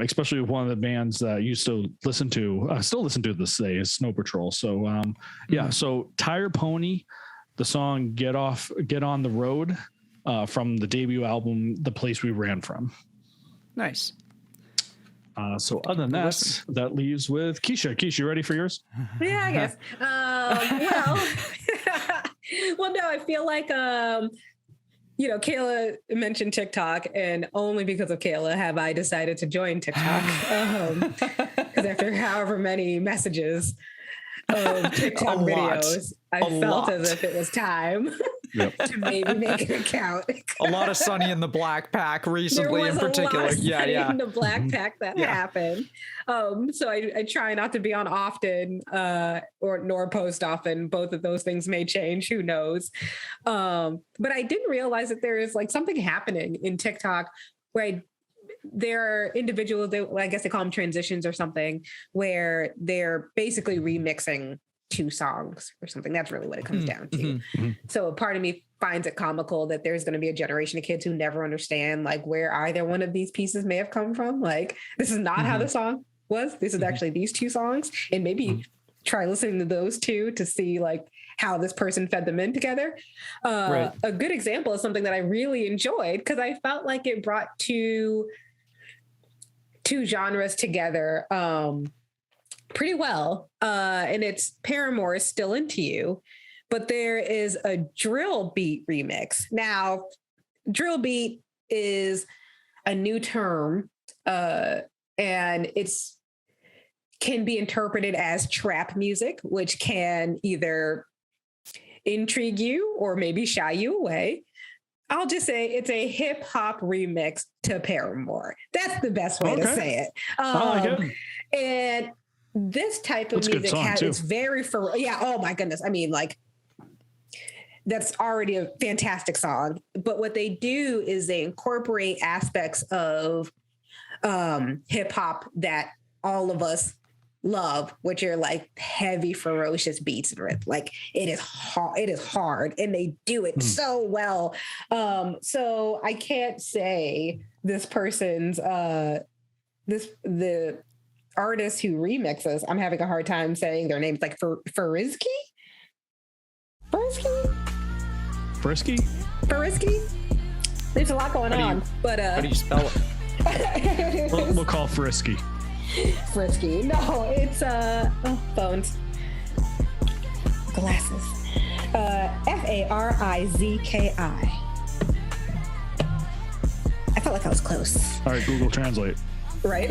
especially with one of the bands that I used to listen to, still listen to this day, is Snow Patrol. So so Tire Pony, the song Get on the Road, from the debut album, The Place We Ran From. Nice. So other than that leaves with Quicia. Quicia, you ready for yours? Yeah, I guess. Well, no, I feel like, Kayla mentioned TikTok, and only because of Kayla have I decided to join TikTok. Because after however many messages of TikTok videos, I felt as if it was time to maybe make an account. A lot of Sunny in the Black Pack recently, in particular. In the Black Pack that happened. So I try not to be on often, nor post often. Both of those things may change. Who knows? But I didn't realize that there is like something happening in TikTok where there are individuals, I guess they call them transitions or something, where they're basically remixing two songs or something. That's really what it comes down to. Mm-hmm. So a part of me finds it comical that there's going to be a generation of kids who never understand like where either one of these pieces may have come from. Like, this is not how the song was. This is actually these two songs. And maybe try listening to those two to see like how this person fed them in together. A good example is something that I really enjoyed because I felt like it brought two genres together pretty well. And it's Paramore's Still Into You, but there is a drill beat remix. Now, drill beat is a new term and it's can be interpreted as trap music, which can either intrigue you or maybe shy you away. I'll just say it's a hip hop remix to Paramore. That's the best way to say it. I like it. And this type of music it's very oh my goodness. I mean, like, that's already a fantastic song. But what they do is they incorporate aspects of hip hop that all of us love, which are like heavy, ferocious beats and rhythm. Like, it is hard, and they do it so well. So I can't say this person's the artist who remixes. I'm having a hard time saying their names, like Frisky. There's a lot going on, but how do you spell it? We'll call Frisky. Frisky. No, it's phones. Glasses. Farizki. I felt like I was close. All right, Google Translate. Right.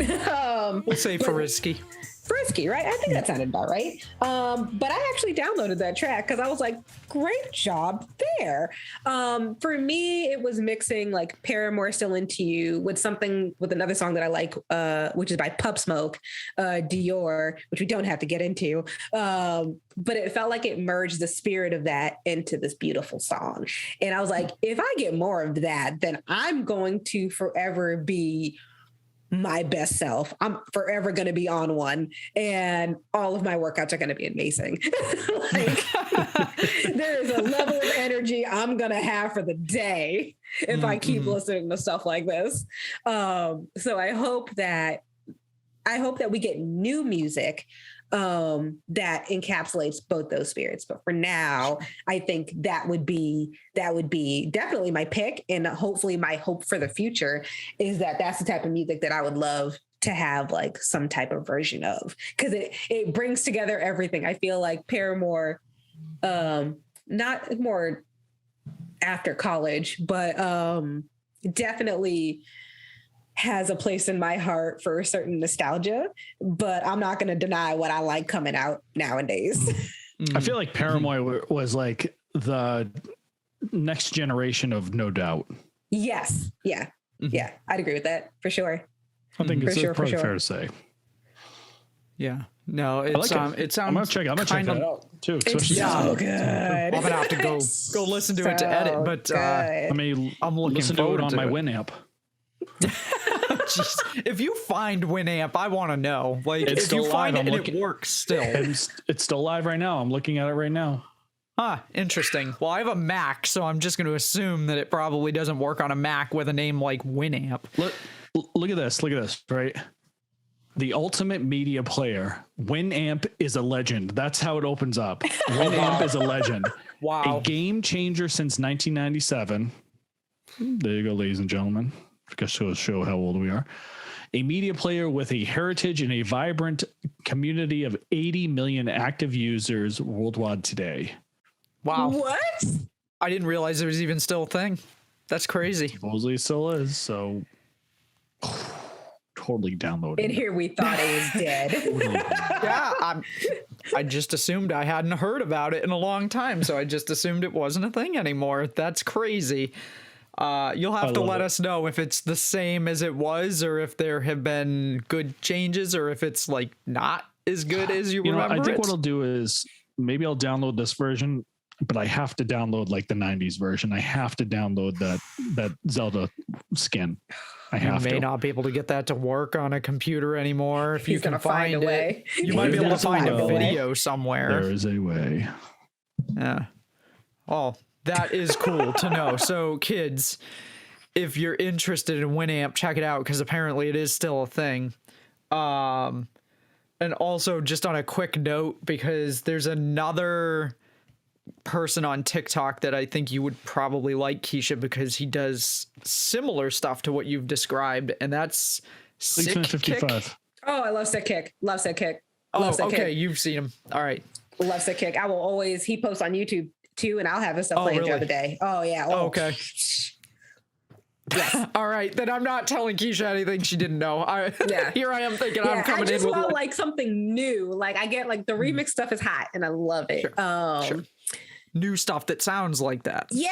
We'll say Frisky. Frisky, right? I think that sounded about right. But I actually downloaded that track because I was like, great job there. For me, it was mixing like Paramore Still Into You with another song that I like, which is by Pup Smoke, Dior, which we don't have to get into. But it felt like it merged the spirit of that into this beautiful song. And I was like, if I get more of that, then I'm going to forever be my best self. I'm forever going to be on one, and all of my workouts are going to be amazing. Like, there is a level of energy I'm going to have for the day if I keep listening to stuff like this. So I hope that we get new music that encapsulates both those spirits. But for now, I think that would be definitely my pick. And hopefully my hope for the future is that that's the type of music that I would love to have like some type of version of, because it brings together everything. I feel like Paramore, not more after college, but definitely has a place in my heart for a certain nostalgia, but I'm not going to deny what I like coming out nowadays. I feel like Paramore was like the next generation of No Doubt. Yes. Yeah. Yeah. I'd agree with that for sure. I think it's probably fair to say. Yeah. No, it's it sounds. I'm gonna check that out too. It's so good. I'm gonna have to go listen to it to edit, but I'm looking listen forward to it on my Winamp. Jeez. If you find Winamp, I want to know. Like, if you find it and it works still. It's still live right now. I'm looking at it right now. Huh, interesting. Well, I have a Mac, so I'm just going to assume that it probably doesn't work on a Mac with a name like Winamp. Look at this. Look at this, right? The ultimate media player. Winamp is a legend. That's how it opens up. Winamp is a legend. Wow. A game changer since 1997. There you go, ladies and gentlemen. Just to show how old we are. A media player with a heritage and a vibrant community of 80 million active users worldwide today. Wow. What? I didn't realize it was even still a thing. That's crazy. Supposedly it still is, so totally downloaded. And here we thought it was dead. Yeah, I just assumed I hadn't heard about it in a long time, so I just assumed it wasn't a thing anymore. That's crazy. You'll have to let us know if it's the same as it was, or if there have been good changes, or if it's like not as good as you remember. I think what I'll do is maybe I'll download this version, but I have to download like the 90s version. I have to download that Zelda skin. You may not be able to get that to work on a computer anymore. If you can find a way. You might be able to find a video somewhere. There is a way. Yeah. Oh, that is cool to know. So, kids, if you're interested in Winamp, check it out, because apparently it is still a thing. And also, just on a quick note, because there's another person on TikTok that I think you would probably like, Quicia, because he does similar stuff to what you've described, and that's Sick Kick. Oh, I love Sick Kick. Love Sick Kick. Love Sick Kick. You've seen him. All right. Love Sick Kick. I will always, he posts on YouTube too, and I'll have his stuff playing the other day. Oh, yeah. Oh, okay. Yes. All right, then I'm not telling Keisha anything she didn't know. Here I am thinking I'm coming I just in with want like something new. Like I get like the remix stuff is hot and I love it. Sure. New stuff that sounds like that. Yeah.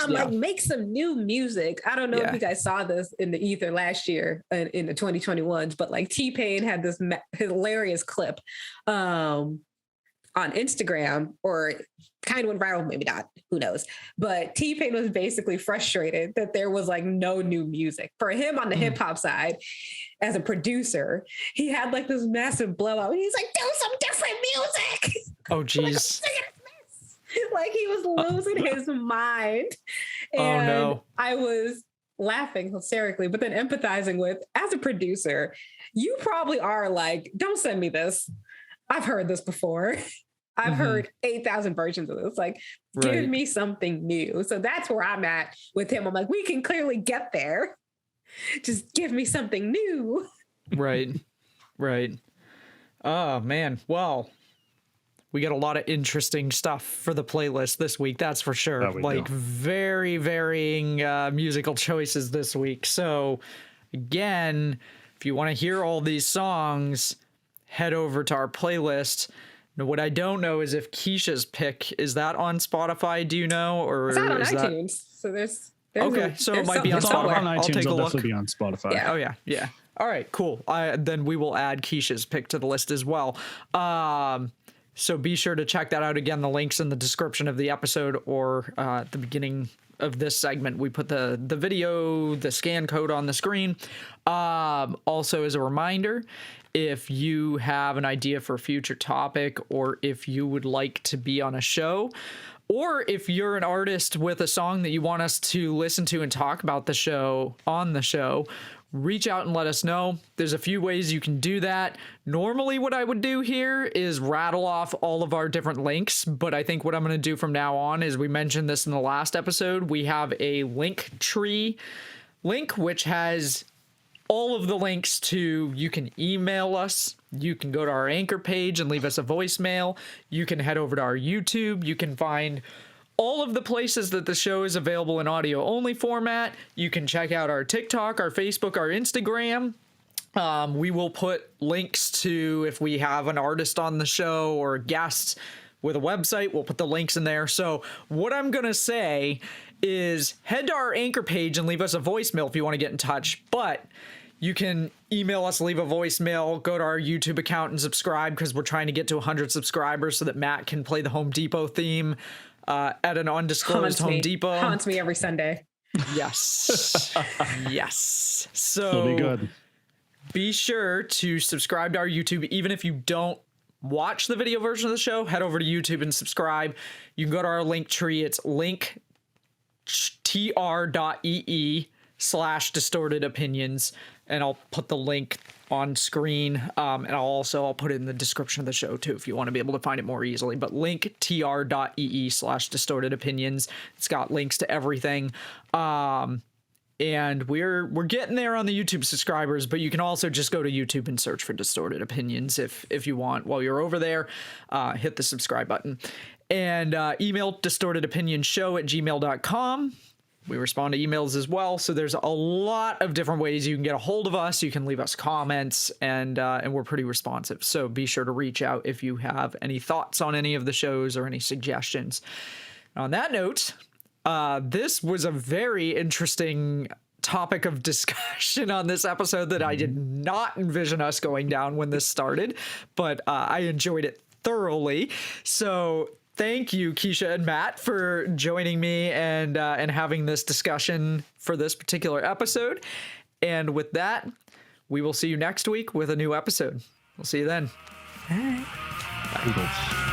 I'm like, make some new music. I don't know if you guys saw this in the ether last year in the 2021s, but like T-Pain had this hilarious clip on Instagram, or kind of went viral, maybe not, who knows. But T-Pain was basically frustrated that there was like no new music. For him on the hip hop side, as a producer, he had like this massive blowout. And he's like, do some different music. Oh, geez. Like he was losing his mind. And no. I was laughing hysterically, but then empathizing with, as a producer, you probably are like, don't send me this. I've heard this before. I've heard 8,000 versions of this. Like, give me something new. So that's where I'm at with him. I'm like, we can clearly get there. Just give me something new. Right. Oh, man. Well, we got a lot of interesting stuff for the playlist this week. That's for sure. Like very varying musical choices this week. So again, if you want to hear all these songs, head over to our playlist. Now, what I don't know is if Keisha's pick, is that on Spotify? Do you know? Or it's not on is iTunes. So there's okay. So it might be on Spotify. On iTunes, I'll take a look. Definitely be on Spotify. Yeah. Oh yeah. All right, cool. Then we will add Keisha's pick to the list as well. So be sure to check that out. Again, the link's in the description of the episode, or at the beginning of this segment, we put the video, the scan code on the screen. Also, as a reminder, if you have an idea for a future topic, or if you would like to be on a show, or if you're an artist with a song that you want us to listen to and talk about the show on the show, reach out and let us know. There's a few ways you can do that. Normally what I would do here is rattle off all of our different links, but I think what I'm going to do from now on is, we mentioned this in the last episode, we have a link tree link, which has all of the links to, you can email us, you can go to our Anchor page and leave us a voicemail, you can head over to our YouTube, you can find all of the places that the show is available in audio only format. You can check out our TikTok, our Facebook, our Instagram. We will put links to, if we have an artist on the show or guests with a website, we'll put the links in there. So what I'm going to say is head to our Anchor page and leave us a voicemail if you want to get in touch. But you can email us, leave a voicemail, go to our YouTube account and subscribe, because we're trying to get to 100 subscribers so that Matt can play the Home Depot theme at an undisclosed Home Depot. Haunts me every Sunday. Yes. Yes. So It'll be good. Be sure to subscribe to our YouTube. Even if you don't watch the video version of the show, head over to YouTube and subscribe. You can go to our link tree. It's linktr.ee/distorted opinions. And I'll put the link on screen. And I'll put it in the description of the show too, if you want to be able to find it more easily. But linktr.ee/distorted opinions. It's got links to everything. And we're getting there on the YouTube subscribers, but you can also just go to YouTube and search for Distorted Opinions if you want. While you're over there, hit the subscribe button. And email distortedopinionshow@gmail.com. We respond to emails as well, so there's a lot of different ways you can get a hold of us. You can leave us comments, and we're pretty responsive. So be sure to reach out if you have any thoughts on any of the shows or any suggestions. On that note, this was a very interesting topic of discussion on this episode that I did not envision us going down when this started, but I enjoyed it thoroughly. So thank you, Keisha and Matt, for joining me and having this discussion for this particular episode. And with that, we will see you next week with a new episode. We'll see you then. Bye. Bye.